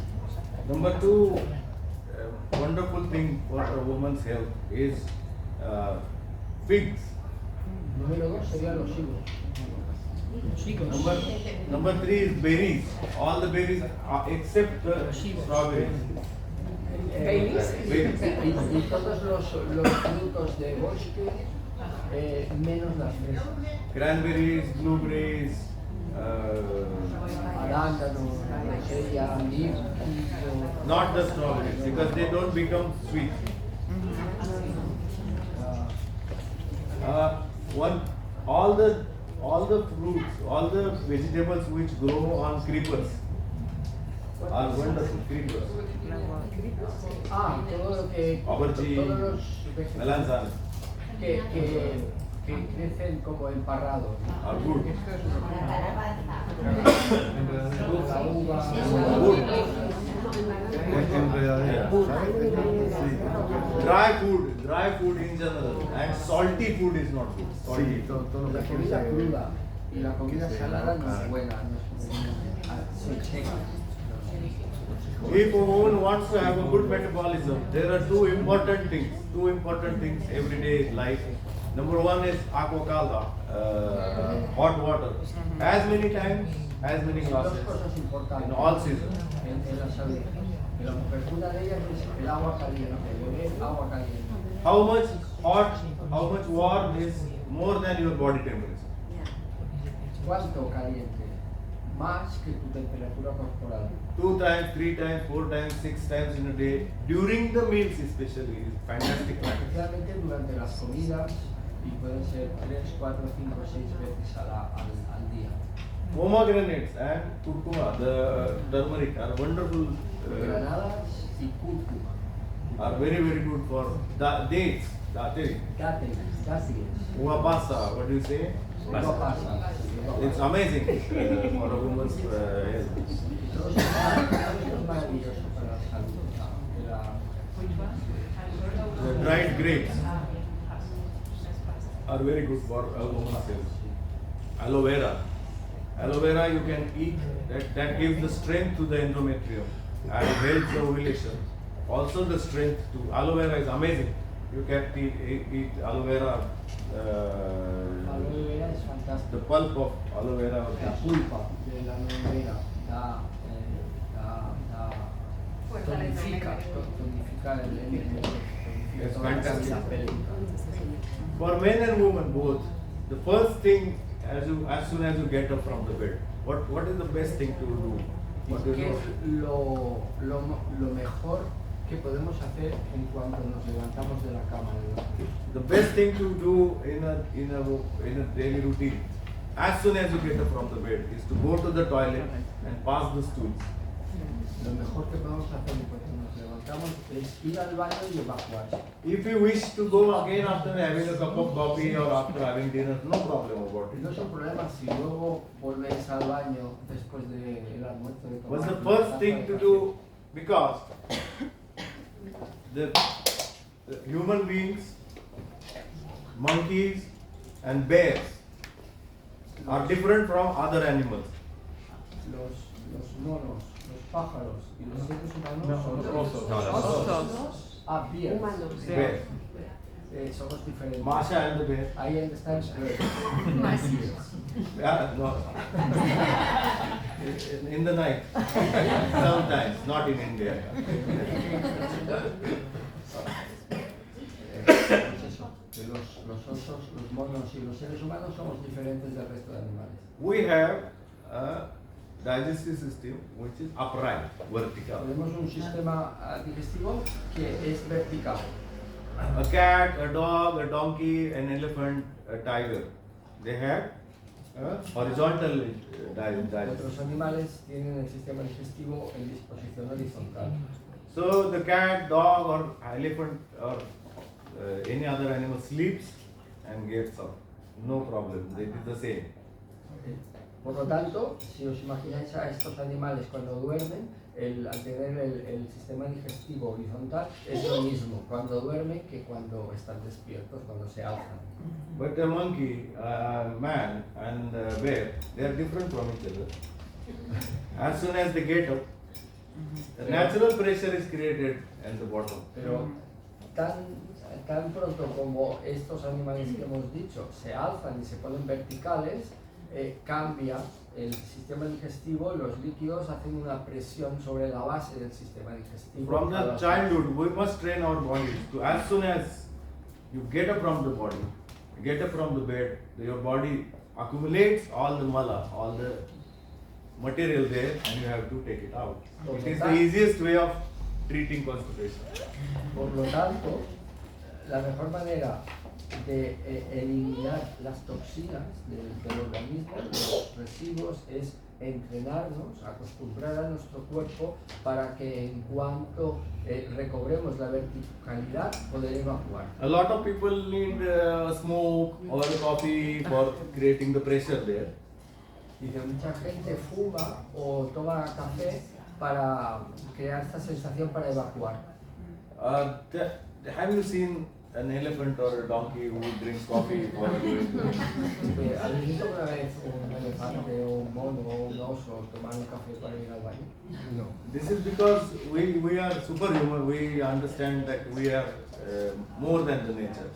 Number two, wonderful thing for a woman's health is figs. Número 2 serían los higos. Number three is berries. All the berries except the strawberries. Y todos los frutos de bosque menos las fresas. Cranberries, blueberries, arándanos, not the strawberries because they don't become sweet. All the fruits, all the vegetables which grow on creepers are wonderful. Creepers. Todo lo que aubergine, melanzane. Que crecen como emparrados. Are good. La uva. Dry food in general, and salty food is not good. Sí, la comida cruda y la comida salada no es buena. If a woman wants to have a good metabolism, there are two important things everyday life. Number one is aqua calda, hot water, as many times, as many glasses, in all seasons. La mujer, una de ellas es el agua caliente, beber agua caliente. How much hot, how much warm is more than your body temperature? ¿Cuánto caliente? Más que tu temperatura corporal. 2 times, 3 times, 4 times, 6 times in a day, during the meals especially, is fantastic. Especialmente durante las comidas y pueden ser 3, 4, 5, 6 veces al día. Pomegranates and curcuma, the turmeric, are wonderful. Granadas y cúrcuma are very good for the dates. Uva pasa, what do you say? Uva pasa. It's amazing for a woman's health. The dried grapes are very good for a woman's health. Aloe vera you can eat, that gives the strength to the endometrium and helps the ovulation. Also the strength to aloe vera is amazing. You can eat aloe vera. Aloe vera es fantástico. The pulp of aloe vera. La pulpa de la aloe vera tonifica It's fantastic. For men and women both, the first thing as soon as you get up from the bed, what is the best thing to do? ¿Qué es lo mejor que podemos hacer en cuanto nos levantamos de la cama? The best thing to do in a daily routine, as soon as you get up from the bed, is to go to the toilet and pass the stools. Lo mejor que podemos hacer en cuanto nos levantamos es ir al baño y evacuarse. If you wish to go again after having a cup of coffee or after having dinner, no problem about it. No es un problema si luego volvéis al baño después del almuerzo de tomar. What's the first thing to do? Because the human beings, monkeys and bears are different from other animals. Los monos, los pájaros y los seres humanos son osos. Bears. Bears. Somos diferentes. Masha and the bear. I understand. Yeah, no. In the night. Sometimes, not in India. Los osos, los monos y los seres humanos somos diferentes del resto de animales. We have a digestive system which is upright, vertical. Tenemos un sistema digestivo que es vertical. A cat, a dog, a donkey, an elephant, a tiger, they have horizontal digestive. Otros animales tienen el sistema digestivo en disposición horizontal. So the cat, dog, or elephant, or any other animal sleeps and gets up. No problem. It is the same. Por lo tanto, si os imagináis a estos animales cuando duermen, al tener el sistema digestivo horizontal es lo mismo cuando duermen que cuando están despiertos, cuando se alzan. But a monkey, man and bear, they are different from each other. As soon as they get up, the natural pressure is created at the bottom. Pero tan pronto como estos animales que hemos dicho se alzan y se ponen verticales, cambia el sistema digestivo, los líquidos hacen una presión sobre la base del sistema digestivo. From the childhood, we must train our bodies to, as soon as you get up from the body, get up from the bed, your body accumulates all the mala, all the material there, and you have to take it out. It is the easiest way of treating constipation. Por lo tanto, la mejor manera de eliminar las toxinas del organismo, los residuos, es entrenarnos, acostumbrar a nuestro cuerpo para que en cuanto recobremos la verticalidad poder evacuar. A lot of people need smoke or coffee for creating the pressure there. Dice, mucha gente fuma o toma café para crear esta sensación para evacuar. Have you seen an elephant or a donkey who drinks coffee for ¿Habéis visto alguna vez un elefante o un mono o un oso tomar un café para ir al baño? No. This is because we are superhuman, we understand that we are more than the nature.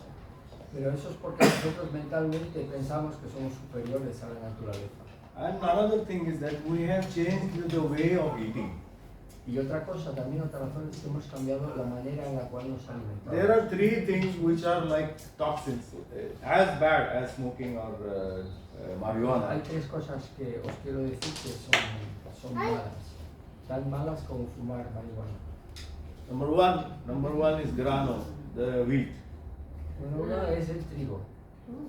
Pero eso es porque nosotros mentalmente pensamos que somos superiores a la naturaleza. And another thing is that we have changed the way of eating. Y otra cosa, también otra razón es que hemos cambiado la manera en la cual nos alimentamos. There are three things which are like toxins, as bad as smoking or marijuana. Hay tres cosas que os quiero decir que son malas, tan malas como fumar marihuana. Number one is grano, the wheat. Bueno, una es el trigo.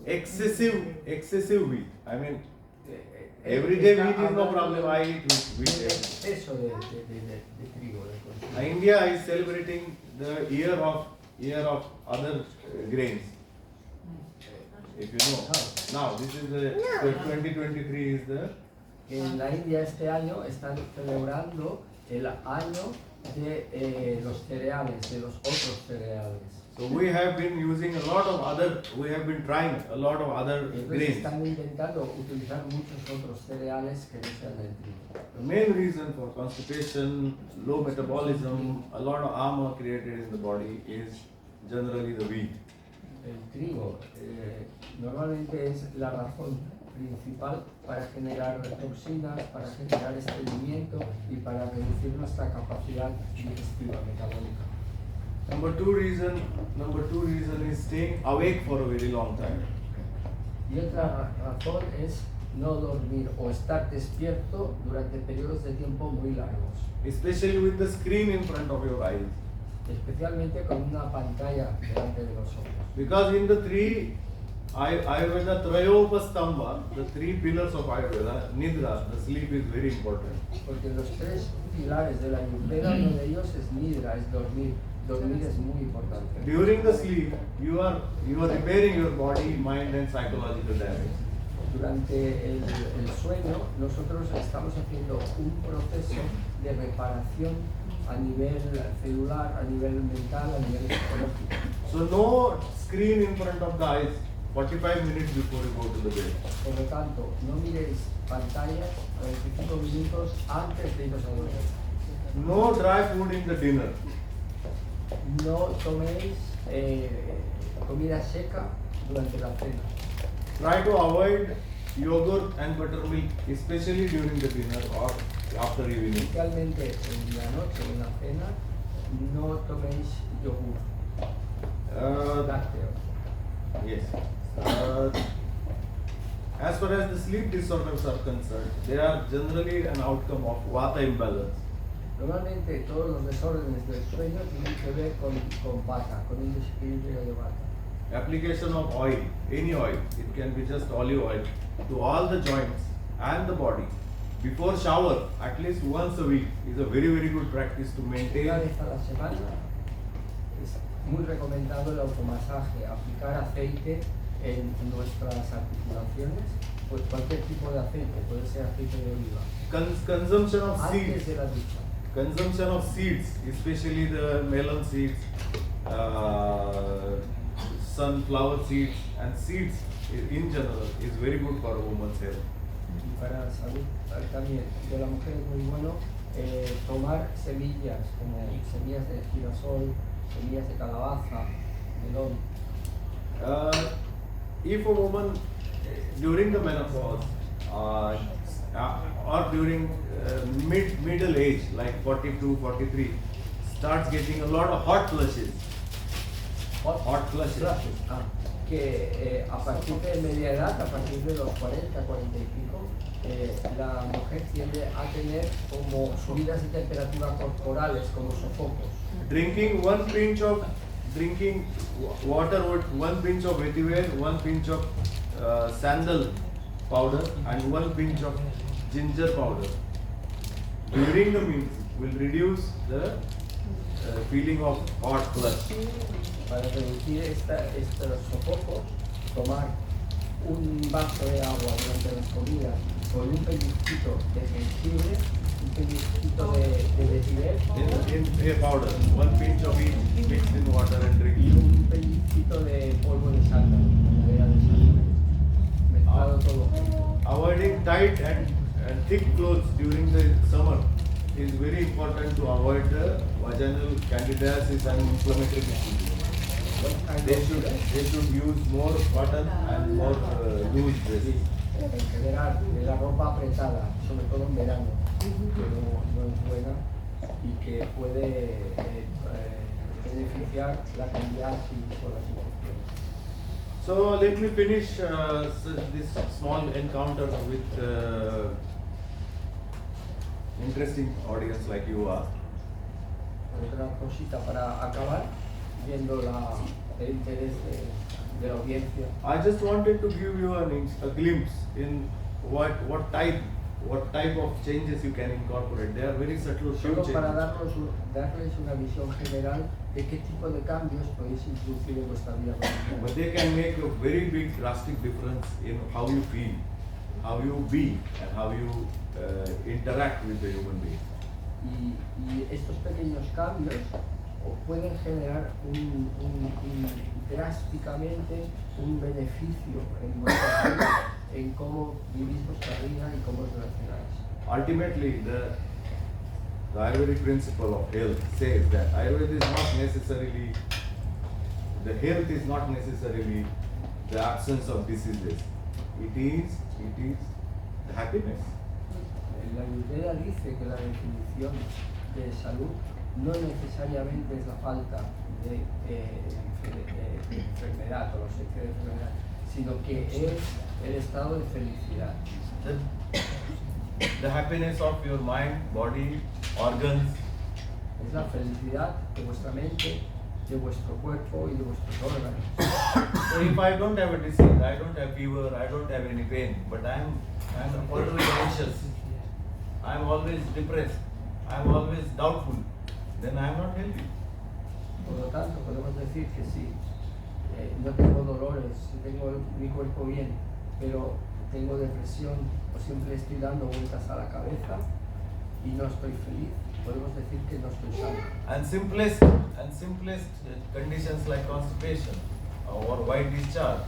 Excessive wheat. I mean, everyday wheat is no problem. I eat wheat. Exceso de trigo. India is celebrating the year of other grains. If you know. Now this is the 2023 is the. En la India este año están celebrando el año de los cereales, de los otros cereales. So we have been using a lot of other, we have been trying a lot of other grains. Están intentando utilizar muchos otros cereales que no sean del trigo. The main reason for constipation, low metabolism, a lot of armor created in the body is generally the wheat. El trigo normalmente es la razón principal para generar toxinas, para generar estreñimiento y para reducir nuestra capacidad digestiva metabólica. Number two reason is staying awake for a very long time. Y otra razón es no dormir o estar despierto durante periodos de tiempo muy largos. Especially with the screen in front of your eyes. Especialmente con una pantalla delante de los ojos. Because in the three Ayurveda Trayopastamba, the three pillars of Ayurveda, Nidra, the sleep is very important. Porque los tres pilares de la Ayurveda, uno de ellos es Nidra, es dormir. Dormir es muy importante. During the sleep, you are repairing your body, mind and psychological damage. Durante el sueño, nosotros estamos haciendo un proceso de reparación a nivel celular, a nivel mental, a nivel psicológico. So no screen in front of the eyes 45 minutes before you go to the bed. Por lo tanto, no miréis pantallas 45 minutos antes de iros a dormir. No dry food in the dinner. No toméis comida seca durante la cena. Try to avoid yogurt and buttermilk, especially during the dinner or after evening. Especialmente en la noche o en la cena, no toméis yogur. Lácteo. Yes. As far as the sleep disorders are concerned, they are generally an outcome of vata imbalance. Normalmente todos los desórdenes del sueño tienen que ver con vata, con un desequilibrio de vata. Application of oil, any oil, it can be just olive oil, to all the joints and the body. Before shower, at least once a week, is a very, very good practice to maintain. Una vez a la semana es muy recomendado el automasaje, aplicar aceite en nuestras articulaciones, pues cualquier tipo de aceite, puede ser aceite de oliva. Consumption of seeds. Antes de la ducha. consumption of seeds, especially the melon seeds, sunflower seeds, and seeds in general is very good for a woman's health. Y para la salud también de la mujer es muy bueno tomar semillas como semillas de girasol, semillas de calabaza, melón. If a woman during the menopause or during middle age, like 42, 43, starts getting a lot of hot flushes. Hot flushes. Que a partir de media edad, a partir de los 40, 40 y pico, la mujer tiende a tener como subidas de temperatura corporales, como sofocos. Drinking water with 1 pinch of vetiver, 1 pinch of sandal powder and 1 pinch of ginger powder during the meal will reduce the feeling of hot flush. Para reducir estos sofocos, tomar un vaso de agua durante las comidas con un pellizquito de jengibre, un pellizquito de vetiver in powder, 1 pinch of each mixed in water and drink. Y un pellizquito de polvo de sándalo, mezclado todo. Avoiding tight and thick clothes during the summer is very important to avoid the vaginal candidiasis and inflammatory diseases. They should use more cotton and more loose dresses. En general, de la ropa apretada, sobre todo en verano, que no es buena y que puede beneficiar la candidiasis o las infecciones. So let me finish this small encounter with interesting audience like you are. Otra cosita para acabar, viendo el interés de la audiencia. I just wanted to give you a glimpse in what type of changes you can incorporate. They are very subtle, few Solo changes. para darles una visión general de qué tipo de cambios podéis introducir en vuestra vida cotidiana. But they can make a very big drastic difference in how you feel, how you be, and how you interact with the human being. Y estos pequeños cambios pueden generar drásticamente un beneficio en vuestra vida, en cómo vivís vuestra vida y cómo os relacionáis. Ultimately, the Ayurvedic principle of health says that Ayurveda is not necessarily, the health is not necessarily the absence of diseases. It is the happiness. La Ayurveda dice que la definición de salud no necesariamente es la falta de enfermedad o la ausencia de enfermedad, sino que es el estado de felicidad. The happiness of your mind, body, organs. Es la felicidad de vuestra mente, de vuestro cuerpo y de vuestros órganos. So if I don't have a disease, I don't have fever, I don't have any pain, but I'm always anxious, I'm always depressed, I'm always doubtful, then I'm not healthy. Por lo tanto, podemos decir que sí, no tengo dolores, tengo mi cuerpo bien, pero tengo depresión o siempre estoy dando vueltas a la cabeza y no estoy feliz, podemos decir que no estoy sano. And simplest conditions like constipation or white discharge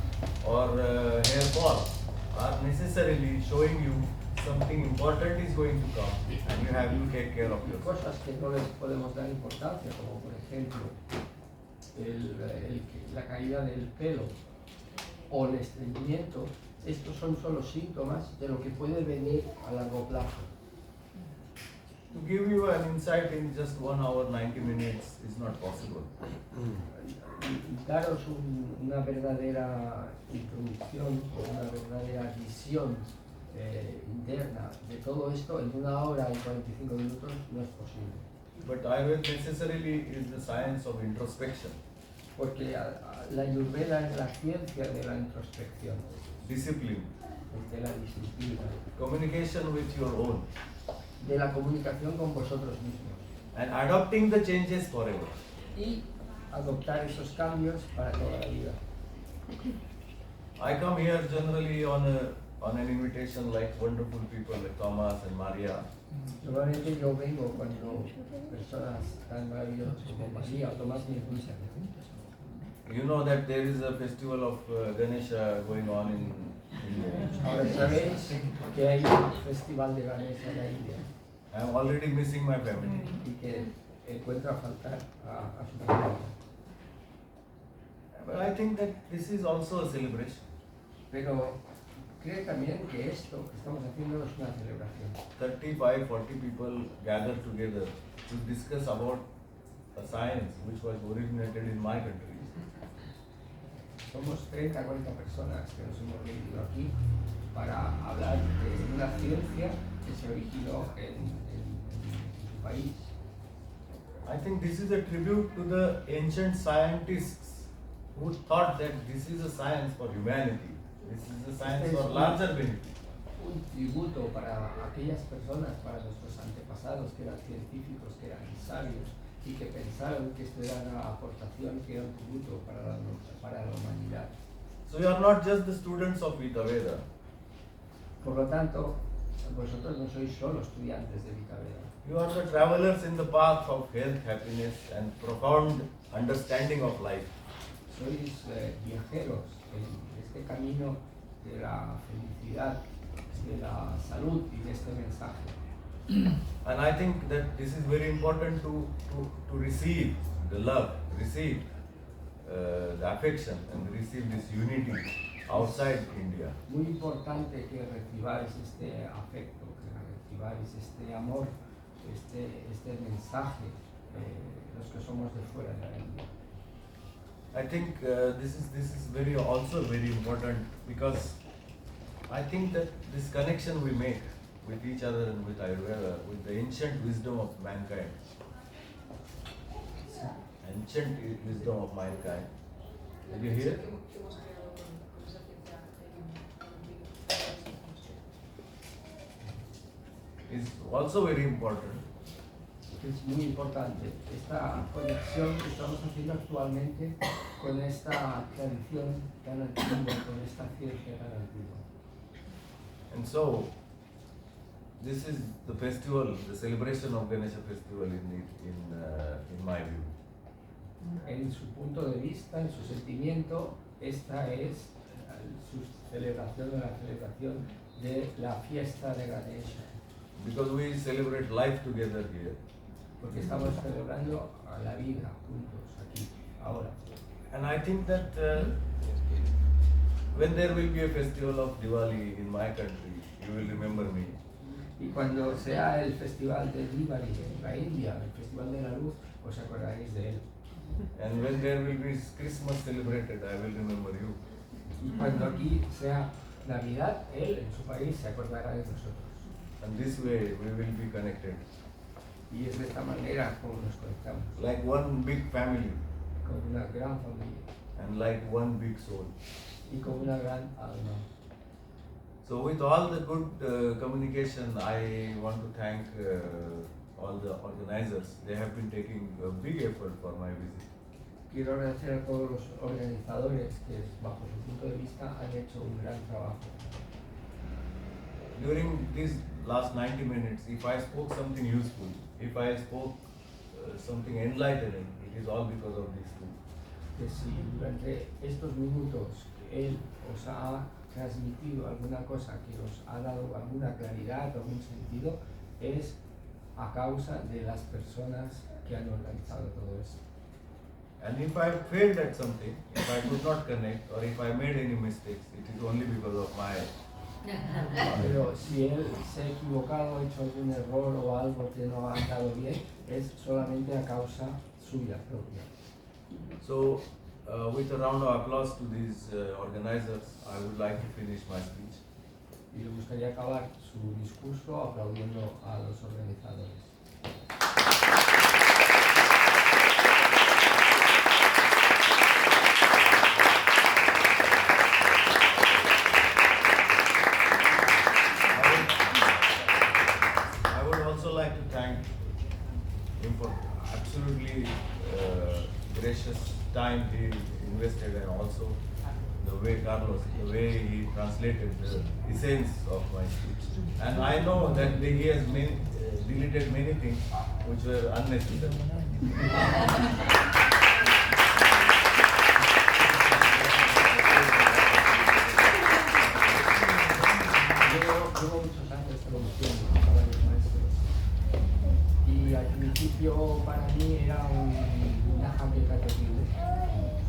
or hair fall are necessarily showing you something important is going to come and you have to take care of yourself. Cosas que no les podemos dar importancia, como por ejemplo la caída del pelo o el estreñimiento, estos son solo síntomas de lo que puede venir a largo plazo. To give you an insight in just 1 hour, 90 minutes is not possible. Daros una verdadera introducción o una verdadera visión interna de todo esto en 1 hora y 45 minutos no es posible. But Ayurveda necessarily is the science of introspection. Porque la Ayurveda es la ciencia de la introspección. Discipline. De la disciplina. Communication with your own. De la comunicación con vosotros mismos. And adopting the changes forever. Y adoptar esos cambios para toda la vida. I come here generally on a on an invitation like wonderful people like Thomas and Maria. Normalmente yo vengo cuando personas tan maravillosas como María o Tomás me invitan. You know that there is a festival of Ganesha going on in India. Ahora sabéis que hay un festival de Ganesha en la India. I am already missing my family. Y que encuentra faltar a su familia. But I think that this is also a celebration. Pero cree también que esto que estamos haciendo es una celebración. 35, 40 people gathered together to discuss about a science which was originated in my country. Somos 30, 40 personas que nos hemos reunido aquí para hablar de una ciencia que se originó en tu país. I think this is a tribute to the ancient scientists who thought that this is a science for humanity. This is a science for larger benefit. Un tributo para aquellas personas, para nuestros antepasados que eran científicos, que eran sabios y que pensaron que esto era una aportación, que era un tributo para la humanidad. So you are not just the students of Vitaveda. Por lo tanto, vosotros no sois solo estudiantes de Vitaveda. You are the travelers in the path of health, happiness and profound understanding of life. Sois viajeros en este camino de la felicidad, de la salud y de este mensaje. And I think that this is very important to receive the love, receive the affection and receive this unity outside India. Muy importante que recibáis este afecto, que recibáis este amor, este mensaje, los que somos de fuera de la India. I think this is also very important because I think that this connection we make with each other and with Ayurveda, with the ancient wisdom of mankind. Ancient wisdom of mankind. Did you hear? Is also very important. Es muy importante esta conexión que estamos haciendo actualmente con esta tradición tan antigua, con esta ciencia tan antigua. And so, this is the festival, the celebration of Ganesha festival in my view. En su punto de vista, en su sentimiento, esta es su celebración o la celebración de la fiesta de Ganesha. Because we celebrate life together here. Porque estamos celebrando a la vida juntos aquí, ahora. And I think that when there will be a festival of Diwali in my country, you will remember me. Y cuando sea el festival de Diwali en la India, el festival de la luz, os acordaréis de él. And when there will be Christmas celebrated, I will remember you. Y cuando aquí sea Navidad, él en su país se acordará de nosotros. And this way we will be connected. Y es de esta manera como nos conectamos. Like one big family. Con una gran familia. And like one big soul. Y con una gran alma. So with all the good communication, I want to thank all the organizers. They have been taking a big effort for my visit. Quiero agradecer a todos los organizadores que, bajo su punto de vista, han hecho un gran trabajo. During these last 90 minutes, if I spoke something useful, if I spoke something enlightening, it is all because of these two. Que si durante estos minutos él os ha transmitido alguna cosa que os ha dado alguna claridad o algún sentido, es a causa de las personas que han organizado todo esto. And if I failed at something, if I could not connect, or if I made any mistakes, it is only because of my. Pero si él se ha equivocado, ha hecho algún error o algo que no ha andado bien, es solamente a causa suya propia. So, with a round of applause to these organizers, I would like to finish my speech. Y le gustaría acabar su discurso aplaudiendo a los organizadores. Like to thank him for absolutely gracious time he invested and also the way Carlos, the way he translated the essence of my speech. And I know that he has deleted many things which were unnecessary. Llevo muchos años conociendo a varios maestros y al principio para mí era una jaqueca terrible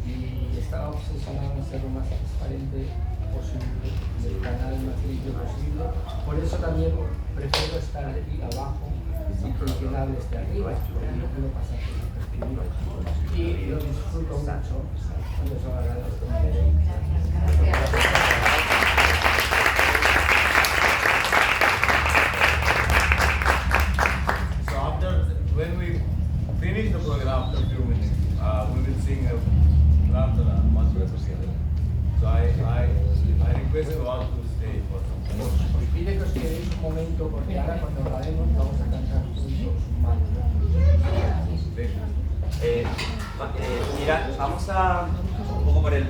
y estaba obsesionado en ser lo más transparente posible, del canal más limpio posible. Por eso también prefiero estar aquí abajo y que quien hable esté arriba, porque no puedo pasar desapercibido. Y lo disfruto mucho, por eso agradezco mucho. When we finish the program after a few minutes, we will sing a prarthana mantra together. So I request you all to stay for some time. Os pide que os quedéis un momento porque ahora cuando acabemos vamos a cantar juntos un mantra. Mira, vamos a un poco por el...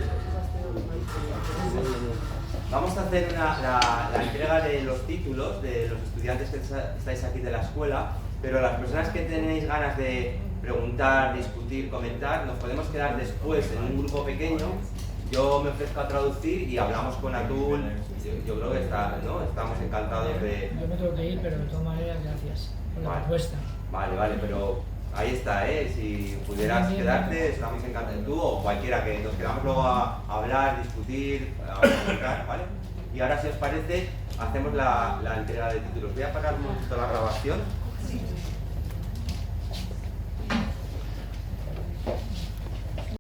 Vamos a hacer la entrega de los títulos de los estudiantes que estáis aquí de la escuela, pero las personas que tenéis ganas de preguntar, discutir, comentar, nos podemos quedar después en un grupo pequeño. Yo me ofrezco a traducir y hablamos con Atul. Yo creo que estamos encantados de... Yo me tengo que ir, pero de todas maneras, gracias por la propuesta. Vale, pero ahí está, si pudieras quedarte, estamos encantados. Tú o cualquiera, que nos quedamos luego a hablar, discutir, a comentar, ¿vale? Y ahora, si os parece, hacemos la entrega de títulos. Voy a parar un momento la grabación.